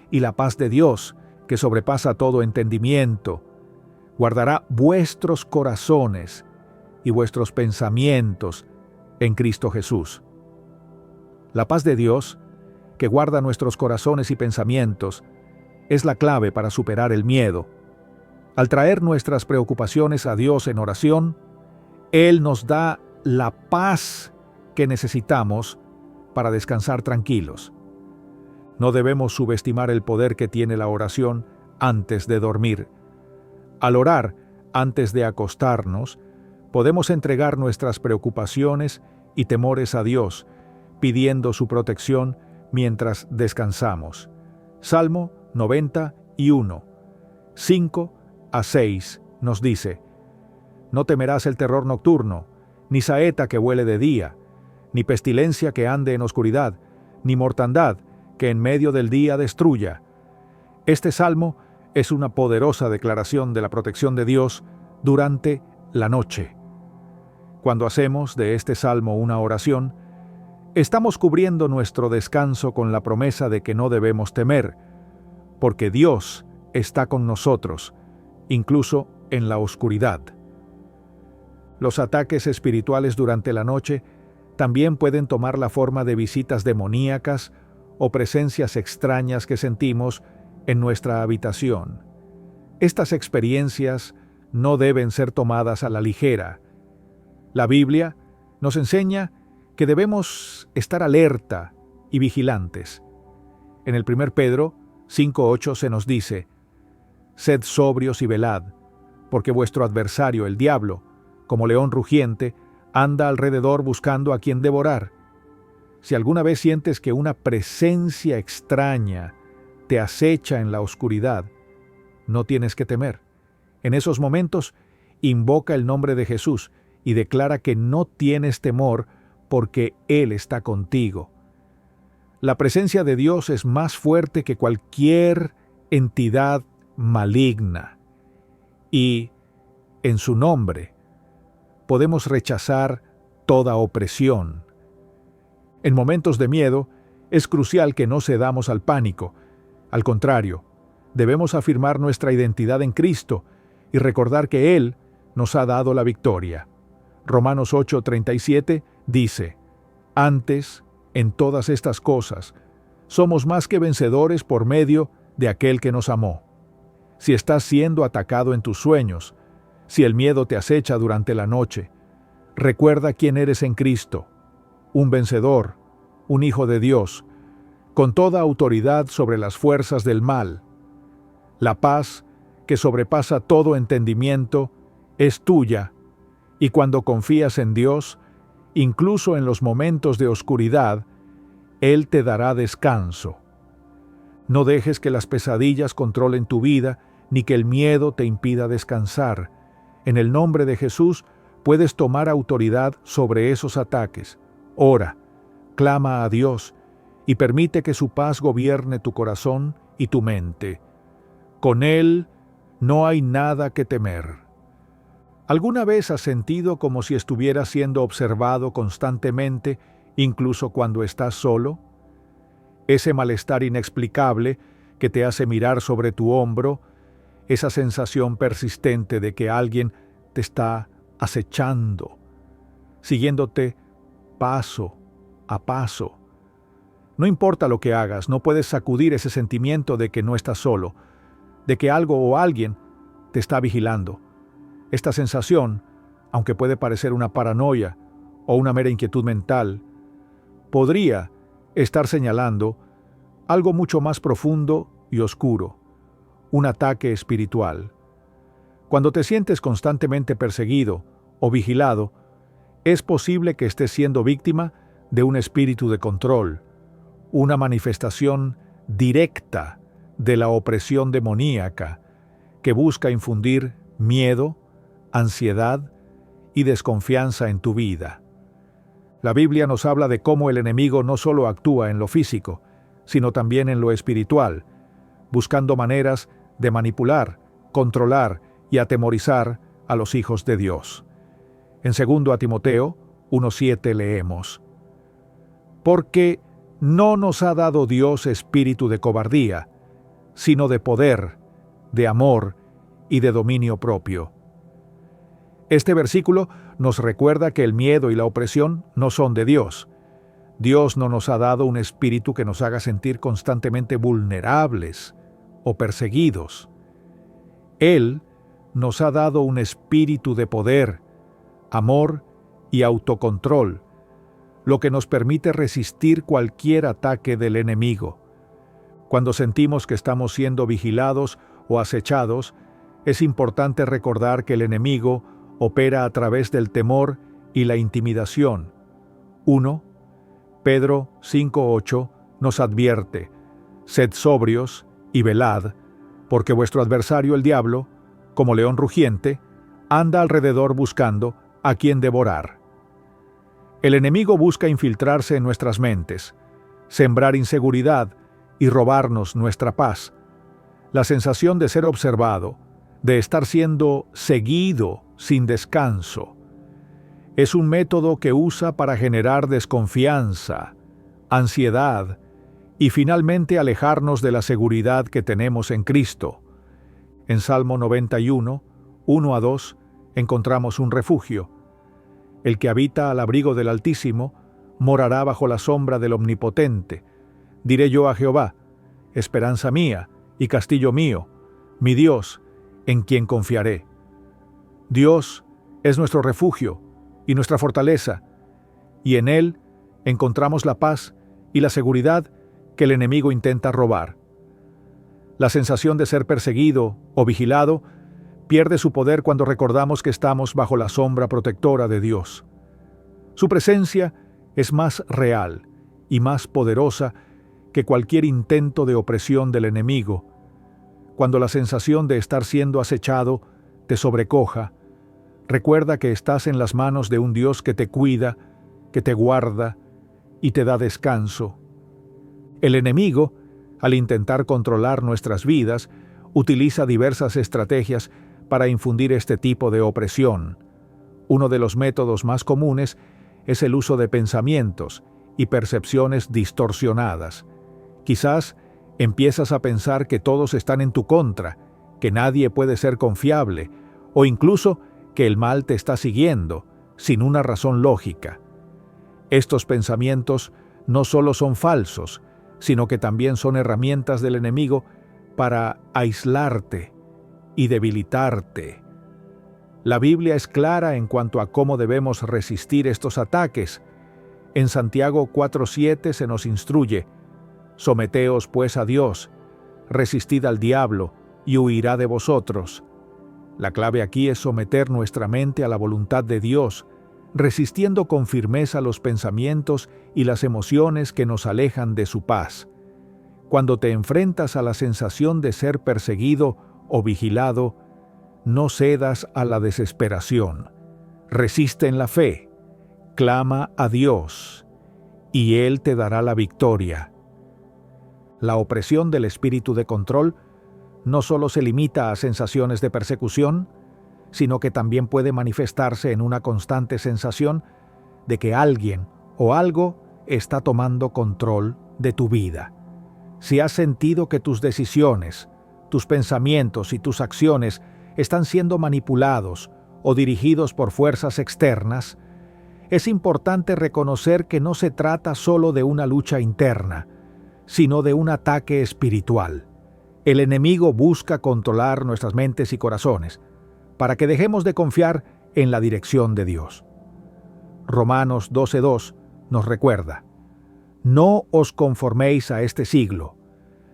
Y la paz de Dios, que sobrepasa todo entendimiento, guardará vuestros corazones y vuestros pensamientos en Cristo Jesús». La paz de Dios, que guarda nuestros corazones y pensamientos, es la clave para superar el miedo. Al traer nuestras preocupaciones a Dios en oración, Él nos da la paz que necesitamos para descansar tranquilos. No debemos subestimar el poder que tiene la oración antes de dormir. Al orar antes de acostarnos, podemos entregar nuestras preocupaciones y temores a Dios, pidiendo su protección mientras descansamos. Salmo 91, 5-6 nos dice: «No temerás el terror nocturno, ni saeta que vuele de día, ni pestilencia que ande en oscuridad, ni mortandad que en medio del día destruya». Este salmo es una poderosa declaración de la protección de Dios durante la noche. Cuando hacemos de este salmo una oración, estamos cubriendo nuestro descanso con la promesa de que no debemos temer, porque Dios está con nosotros, incluso en la oscuridad. Los ataques espirituales durante la noche también pueden tomar la forma de visitas demoníacas o presencias extrañas que sentimos en nuestra habitación. Estas experiencias no deben ser tomadas a la ligera. La Biblia nos enseña que debemos estar alerta y vigilantes. En el 1 Pedro 5:8 se nos dice: «Sed sobrios y velad, porque vuestro adversario, el diablo, como león rugiente, anda alrededor buscando a quien devorar». Si alguna vez sientes que una presencia extraña te acecha en la oscuridad, no tienes que temer. En esos momentos, invoca el nombre de Jesús y declara que no tienes temor porque Él está contigo. La presencia de Dios es más fuerte que cualquier entidad maligna y, en su nombre, podemos rechazar toda opresión. En momentos de miedo, es crucial que no cedamos al pánico. Al contrario, debemos afirmar nuestra identidad en Cristo y recordar que Él nos ha dado la victoria. Romanos 8:37 dice: «Antes, en todas estas cosas, somos más que vencedores por medio de aquel que nos amó». Si estás siendo atacado en tus sueños, si el miedo te acecha durante la noche, recuerda quién eres en Cristo, un vencedor, un hijo de Dios, con toda autoridad sobre las fuerzas del mal. La paz, que sobrepasa todo entendimiento, es tuya, y cuando confías en Dios, incluso en los momentos de oscuridad, Él te dará descanso. No dejes que las pesadillas controlen tu vida, ni que el miedo te impida descansar. En el nombre de Jesús, puedes tomar autoridad sobre esos ataques. Ora, clama a Dios y permite que su paz gobierne tu corazón y tu mente. Con Él no hay nada que temer. ¿Alguna vez has sentido como si estuvieras siendo observado constantemente, incluso cuando estás solo? ese malestar inexplicable que te hace mirar sobre tu hombro, esa sensación persistente de que alguien te está acechando, siguiéndote paso a paso. No importa lo que hagas, no puedes sacudir ese sentimiento de que no estás solo, de que algo o alguien te está vigilando. Esta sensación, aunque puede parecer una paranoia o una mera inquietud mental, podría estar señalando algo mucho más profundo y oscuro, un ataque espiritual. Cuando te sientes constantemente perseguido o vigilado, es posible que estés siendo víctima de un espíritu de control, una manifestación directa de la opresión demoníaca que busca infundir miedo, ansiedad y desconfianza en tu vida. La Biblia nos habla de cómo el enemigo no solo actúa en lo físico, sino también en lo espiritual, buscando maneras de manipular, controlar y atemorizar a los hijos de Dios. En 2 Timoteo 1:7 leemos: Porque no nos ha dado Dios espíritu de cobardía, sino de poder, de amor y de dominio propio. Este versículo nos recuerda que el miedo y la opresión no son de Dios. Dios no nos ha dado un espíritu que nos haga sentir constantemente vulnerables o perseguidos. Él nos ha dado un espíritu de poder, amor y autocontrol, lo que nos permite resistir cualquier ataque del enemigo. Cuando sentimos que estamos siendo vigilados o acechados, es importante recordar que el enemigo opera a través del temor y la intimidación. 1 Pedro 5:8 nos advierte: Sed sobrios y velad, porque vuestro adversario el diablo, como león rugiente, anda alrededor buscando a quien devorar. El enemigo busca infiltrarse en nuestras mentes, sembrar inseguridad y robarnos nuestra paz. La sensación de ser observado, de estar siendo seguido sin descanso, es un método que usa para generar desconfianza, ansiedad y finalmente alejarnos de la seguridad que tenemos en Cristo. En Salmo 91, 1-2, encontramos un refugio. El que habita al abrigo del Altísimo morará bajo la sombra del Omnipotente. Diré yo a Jehová: esperanza mía y castillo mío, mi Dios, en quien confiaré. Dios es nuestro refugio y nuestra fortaleza, y en Él encontramos la paz y la seguridad que el enemigo intenta robar. La sensación de ser perseguido o vigilado pierde su poder cuando recordamos que estamos bajo la sombra protectora de Dios. Su presencia es más real y más poderosa que cualquier intento de opresión del enemigo. Cuando la sensación de estar siendo acechado te sobrecoja, recuerda que estás en las manos de un Dios que te cuida, que te guarda y te da descanso. El enemigo, al intentar controlar nuestras vidas, utiliza diversas estrategias para infundir este tipo de opresión. Uno de los métodos más comunes es el uso de pensamientos y percepciones distorsionadas. Quizás empiezas a pensar que todos están en tu contra, que nadie puede ser confiable, o incluso que el mal te está siguiendo, sin una razón lógica. Estos pensamientos no solo son falsos, sino que también son herramientas del enemigo para aislarte y debilitarte. La Biblia es clara en cuanto a cómo debemos resistir estos ataques. En Santiago 4:7 se nos instruye: Someteos pues a Dios, resistid al diablo, y huirá de vosotros. La clave aquí es someter nuestra mente a la voluntad de Dios, resistiendo con firmeza los pensamientos y las emociones que nos alejan de su paz. Cuando te enfrentas a la sensación de ser perseguido o vigilado, no cedas a la desesperación. Resiste en la fe, clama a Dios, y Él te dará la victoria. La opresión del espíritu de control no solo se limita a sensaciones de persecución, sino que también puede manifestarse en una constante sensación de que alguien o algo está tomando control de tu vida. Si has sentido que tus decisiones, tus pensamientos y tus acciones están siendo manipulados o dirigidos por fuerzas externas, es importante reconocer que no se trata solo de una lucha interna, sino de un ataque espiritual. El enemigo busca controlar nuestras mentes y corazones, para que dejemos de confiar en la dirección de Dios. Romanos 12:2 nos recuerda: no os conforméis a este siglo,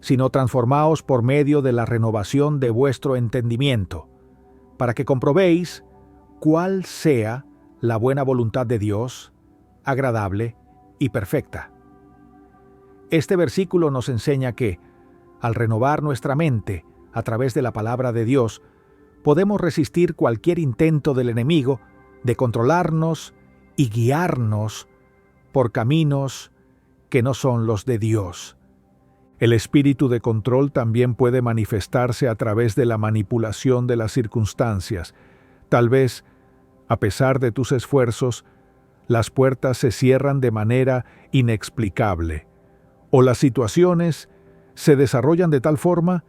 sino transformaos por medio de la renovación de vuestro entendimiento, para que comprobéis cuál sea la buena voluntad de Dios, agradable y perfecta. Este versículo nos enseña que, al renovar nuestra mente a través de la palabra de Dios, podemos resistir cualquier intento del enemigo de controlarnos y guiarnos por caminos que no son los de Dios. El espíritu de control también puede manifestarse a través de la manipulación de las circunstancias. Tal vez, a pesar de tus esfuerzos, las puertas se cierran de manera inexplicable, o las situaciones se desarrollan de tal forma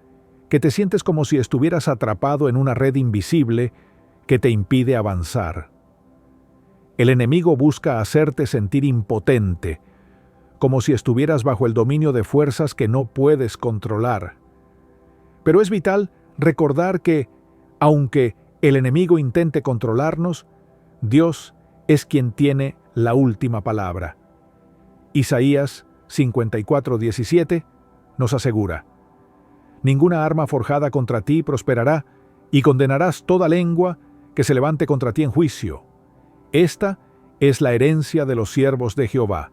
que te sientes como si estuvieras atrapado en una red invisible que te impide avanzar. El enemigo busca hacerte sentir impotente, como si estuvieras bajo el dominio de fuerzas que no puedes controlar. Pero es vital recordar que, aunque el enemigo intente controlarnos, Dios es quien tiene la última palabra. Isaías 54:17 nos asegura: ninguna arma forjada contra ti prosperará, y condenarás toda lengua que se levante contra ti en juicio. Esta es la herencia de los siervos de Jehová,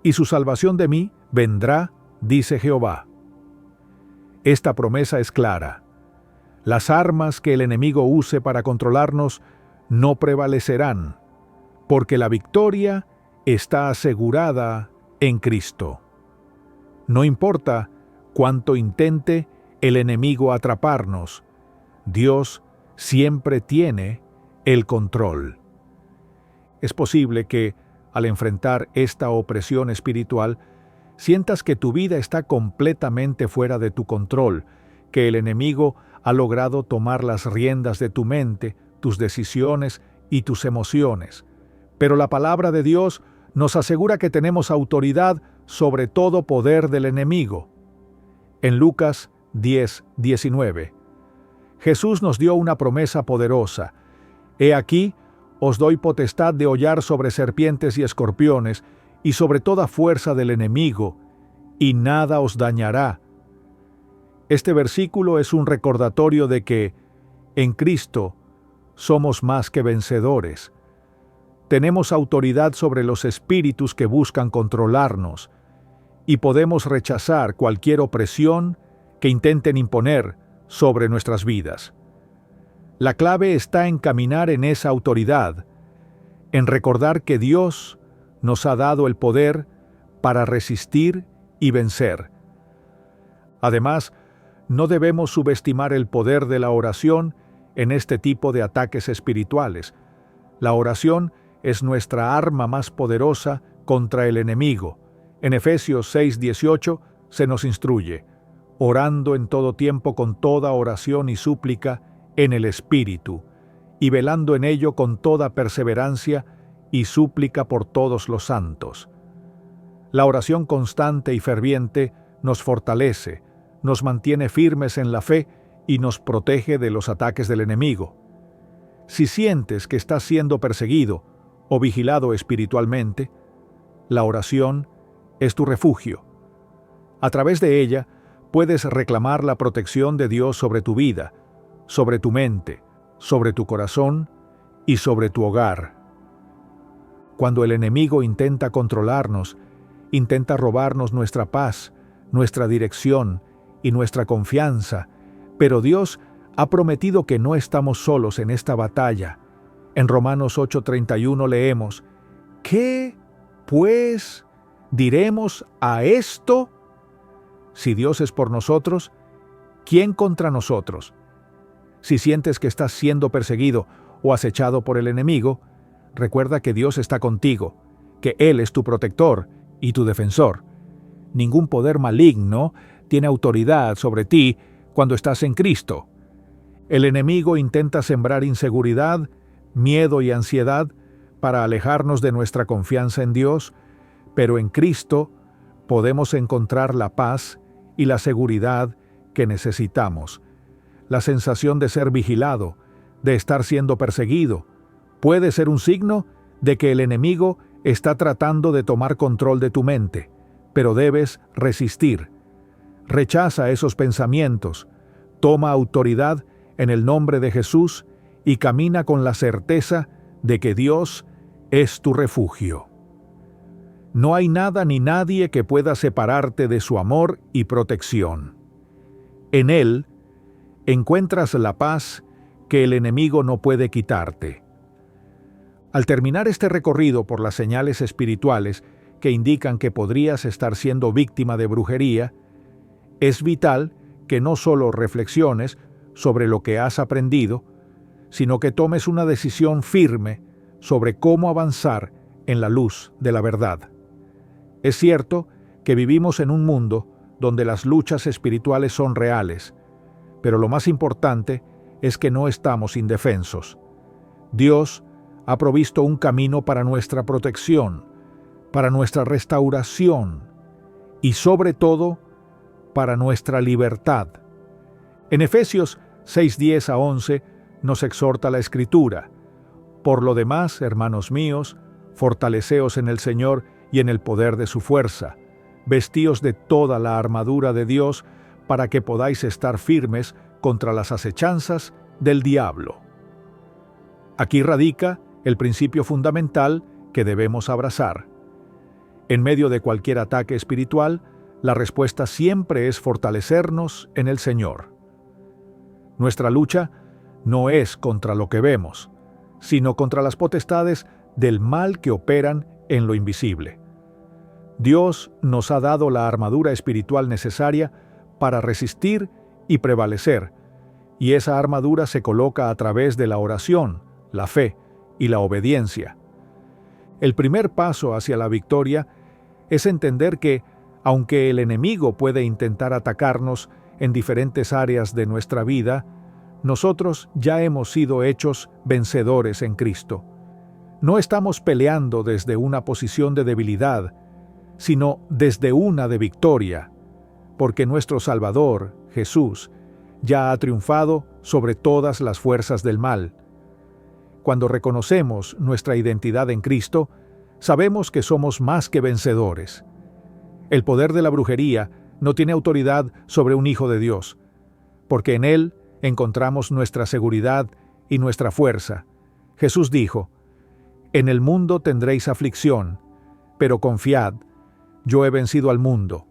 y su salvación de mí vendrá, dice Jehová. Esta promesa es clara. Las armas que el enemigo use para controlarnos no prevalecerán, porque la victoria está asegurada en Cristo. No importa cuánto intente el enemigo atraparnos, Dios siempre tiene el control. Es posible que, al enfrentar esta opresión espiritual, sientas que tu vida está completamente fuera de tu control, que el enemigo ha logrado tomar las riendas de tu mente, tus decisiones y tus emociones. Pero la palabra de Dios nos asegura que tenemos autoridad sobre todo poder del enemigo. En Lucas 10:19, Jesús nos dio una promesa poderosa: He aquí, os doy potestad de hollar sobre serpientes y escorpiones, y sobre toda fuerza del enemigo, y nada os dañará. Este versículo es un recordatorio de que, en Cristo, somos más que vencedores. Tenemos autoridad sobre los espíritus que buscan controlarnos, y podemos rechazar cualquier opresión que intenten imponer sobre nuestras vidas. La clave está en caminar en esa autoridad, en recordar que Dios nos ha dado el poder para resistir y vencer. Además, no debemos subestimar el poder de la oración en este tipo de ataques espirituales. La oración es nuestra arma más poderosa contra el enemigo. En Efesios 6:18 se nos instruye: orando en todo tiempo con toda oración y súplica en el Espíritu, y velando en ello con toda perseverancia y súplica por todos los santos. La oración constante y ferviente nos fortalece, nos mantiene firmes en la fe y nos protege de los ataques del enemigo. Si sientes que estás siendo perseguido o vigilado espiritualmente, la oración es tu refugio. A través de ella puedes reclamar la protección de Dios sobre tu vida, sobre tu mente, sobre tu corazón y sobre tu hogar. Cuando el enemigo intenta controlarnos, intenta robarnos nuestra paz, nuestra dirección y nuestra confianza, pero Dios ha prometido que no estamos solos en esta batalla. En Romanos 8:31 leemos: ¿Qué, pues, diremos a esto? Si Dios es por nosotros, ¿quién contra nosotros? Si sientes que estás siendo perseguido o acechado por el enemigo, recuerda que Dios está contigo, que Él es tu protector y tu defensor. ningún poder maligno tiene autoridad sobre ti cuando estás en Cristo. El enemigo intenta sembrar inseguridad, miedo y ansiedad para alejarnos de nuestra confianza en Dios, pero en Cristo podemos encontrar la paz y la seguridad que necesitamos. La sensación de ser vigilado, de estar siendo perseguido, puede ser un signo de que el enemigo está tratando de tomar control de tu mente, pero debes resistir. Rechaza esos pensamientos, toma autoridad en el nombre de Jesús y camina con la certeza de que Dios es tu refugio. No hay nada ni nadie que pueda separarte de su amor y protección. En Él encuentras la paz que el enemigo no puede quitarte. Al terminar este recorrido por las señales espirituales que indican que podrías estar siendo víctima de brujería, es vital que no solo reflexiones sobre lo que has aprendido, sino que tomes una decisión firme sobre cómo avanzar en la luz de la verdad. Es cierto que vivimos en un mundo donde las luchas espirituales son reales, pero lo más importante es que no estamos indefensos. Dios ha provisto un camino para nuestra protección, para nuestra restauración y sobre todo para nuestra libertad. En Efesios 6:10-11 nos exhorta la Escritura: por lo demás, hermanos míos, fortaleceos en el Señor y en el poder de su fuerza. Vestíos de toda la armadura de Dios para que podáis estar firmes contra las acechanzas del diablo. Aquí radica el principio fundamental que debemos abrazar. En medio de cualquier ataque espiritual, la respuesta siempre es fortalecernos en el Señor. Nuestra lucha no es contra lo que vemos, sino contra las potestades del mal que operan en lo invisible. Dios nos ha dado la armadura espiritual necesaria para resistir y prevalecer, y esa armadura se coloca a través de la oración, la fe y la obediencia. El primer paso hacia la victoria es entender que, aunque el enemigo puede intentar atacarnos en diferentes áreas de nuestra vida, nosotros ya hemos sido hechos vencedores en Cristo. No estamos peleando desde una posición de debilidad, sino desde una de victoria, porque nuestro Salvador, Jesús, ya ha triunfado sobre todas las fuerzas del mal. Cuando reconocemos nuestra identidad en Cristo, sabemos que somos más que vencedores. El poder de la brujería no tiene autoridad sobre un hijo de Dios, porque en Él encontramos nuestra seguridad y nuestra fuerza. Jesús dijo: «En el mundo tendréis aflicción, pero confiad, yo he vencido al mundo».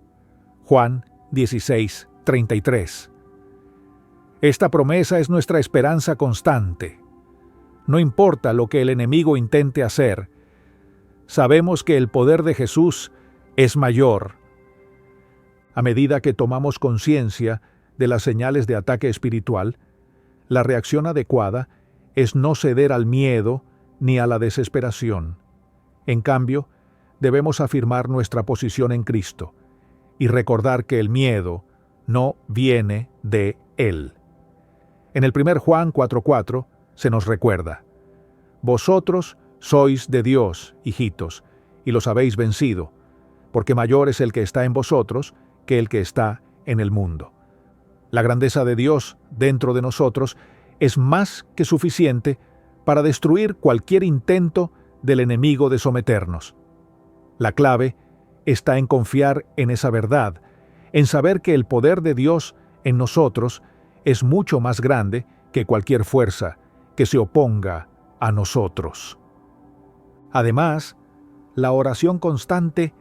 Juan 16:33. Esta promesa es nuestra esperanza constante. No importa lo que el enemigo intente hacer, sabemos que el poder de Jesús es mayor. A medida que tomamos conciencia de las señales de ataque espiritual, la reacción adecuada es no ceder al miedo ni a la desesperación. En cambio, debemos afirmar nuestra posición en Cristo y recordar que el miedo no viene de Él. En el 1 Juan 4:4 se nos recuerda: «Vosotros sois de Dios, hijitos, y los habéis vencido, porque mayor es el que está en vosotros que el que está en el mundo». La grandeza de Dios dentro de nosotros es más que suficiente para destruir cualquier intento del enemigo de someternos. La clave está en confiar en esa verdad, en saber que el poder de Dios en nosotros es mucho más grande que cualquier fuerza que se oponga a nosotros. Además, la oración constante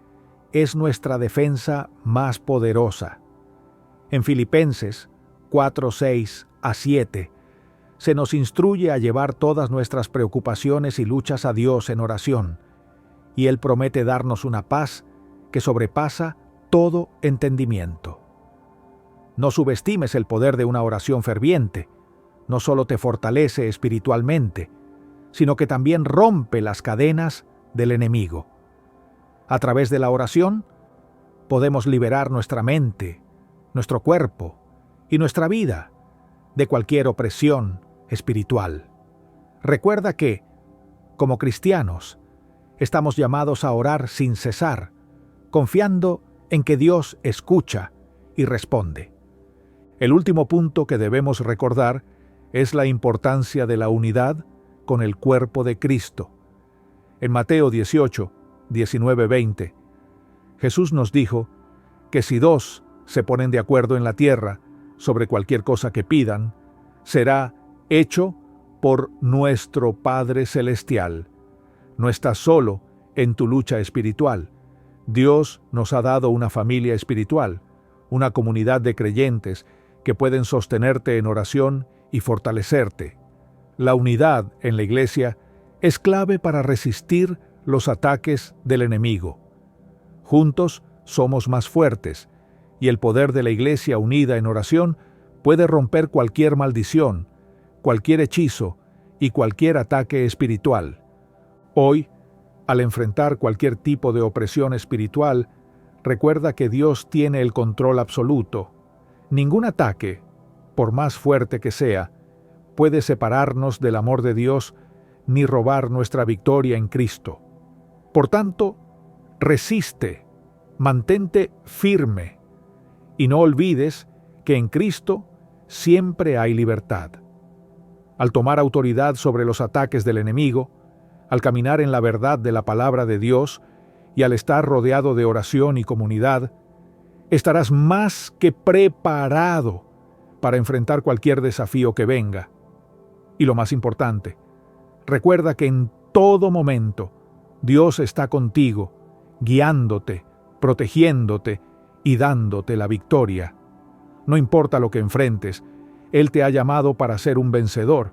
es nuestra defensa más poderosa. En Filipenses 4:6-7 se nos instruye a llevar todas nuestras preocupaciones y luchas a Dios en oración, y Él promete darnos una paz que sobrepasa todo entendimiento. No subestimes el poder de una oración ferviente. No solo te fortalece espiritualmente, sino que también rompe las cadenas del enemigo. A través de la oración, podemos liberar nuestra mente, nuestro cuerpo y nuestra vida de cualquier opresión espiritual. Recuerda que, como cristianos, estamos llamados a orar sin cesar, confiando en que Dios escucha y responde. El último punto que debemos recordar es la importancia de la unidad con el cuerpo de Cristo. En Mateo 18, 19-20, Jesús nos dijo que si dos se ponen de acuerdo en la tierra sobre cualquier cosa que pidan, será hecho por nuestro Padre Celestial. No estás solo en tu lucha espiritual. Dios nos ha dado una familia espiritual, una comunidad de creyentes que pueden sostenerte en oración y fortalecerte. La unidad en la iglesia es clave para resistir los ataques del enemigo. Juntos somos más fuertes, y el poder de la iglesia unida en oración puede romper cualquier maldición, cualquier hechizo y cualquier ataque espiritual. Hoy, al enfrentar cualquier tipo de opresión espiritual, recuerda que Dios tiene el control absoluto. Ningún ataque, por más fuerte que sea, puede separarnos del amor de Dios ni robar nuestra victoria en Cristo. Por tanto, resiste, mantente firme y no olvides que en Cristo siempre hay libertad. Al tomar autoridad sobre los ataques del enemigo, al caminar en la verdad de la palabra de Dios y al estar rodeado de oración y comunidad, estarás más que preparado para enfrentar cualquier desafío que venga. Y lo más importante, recuerda que en todo momento Dios está contigo, guiándote, protegiéndote y dándote la victoria. No importa lo que enfrentes, Él te ha llamado para ser un vencedor,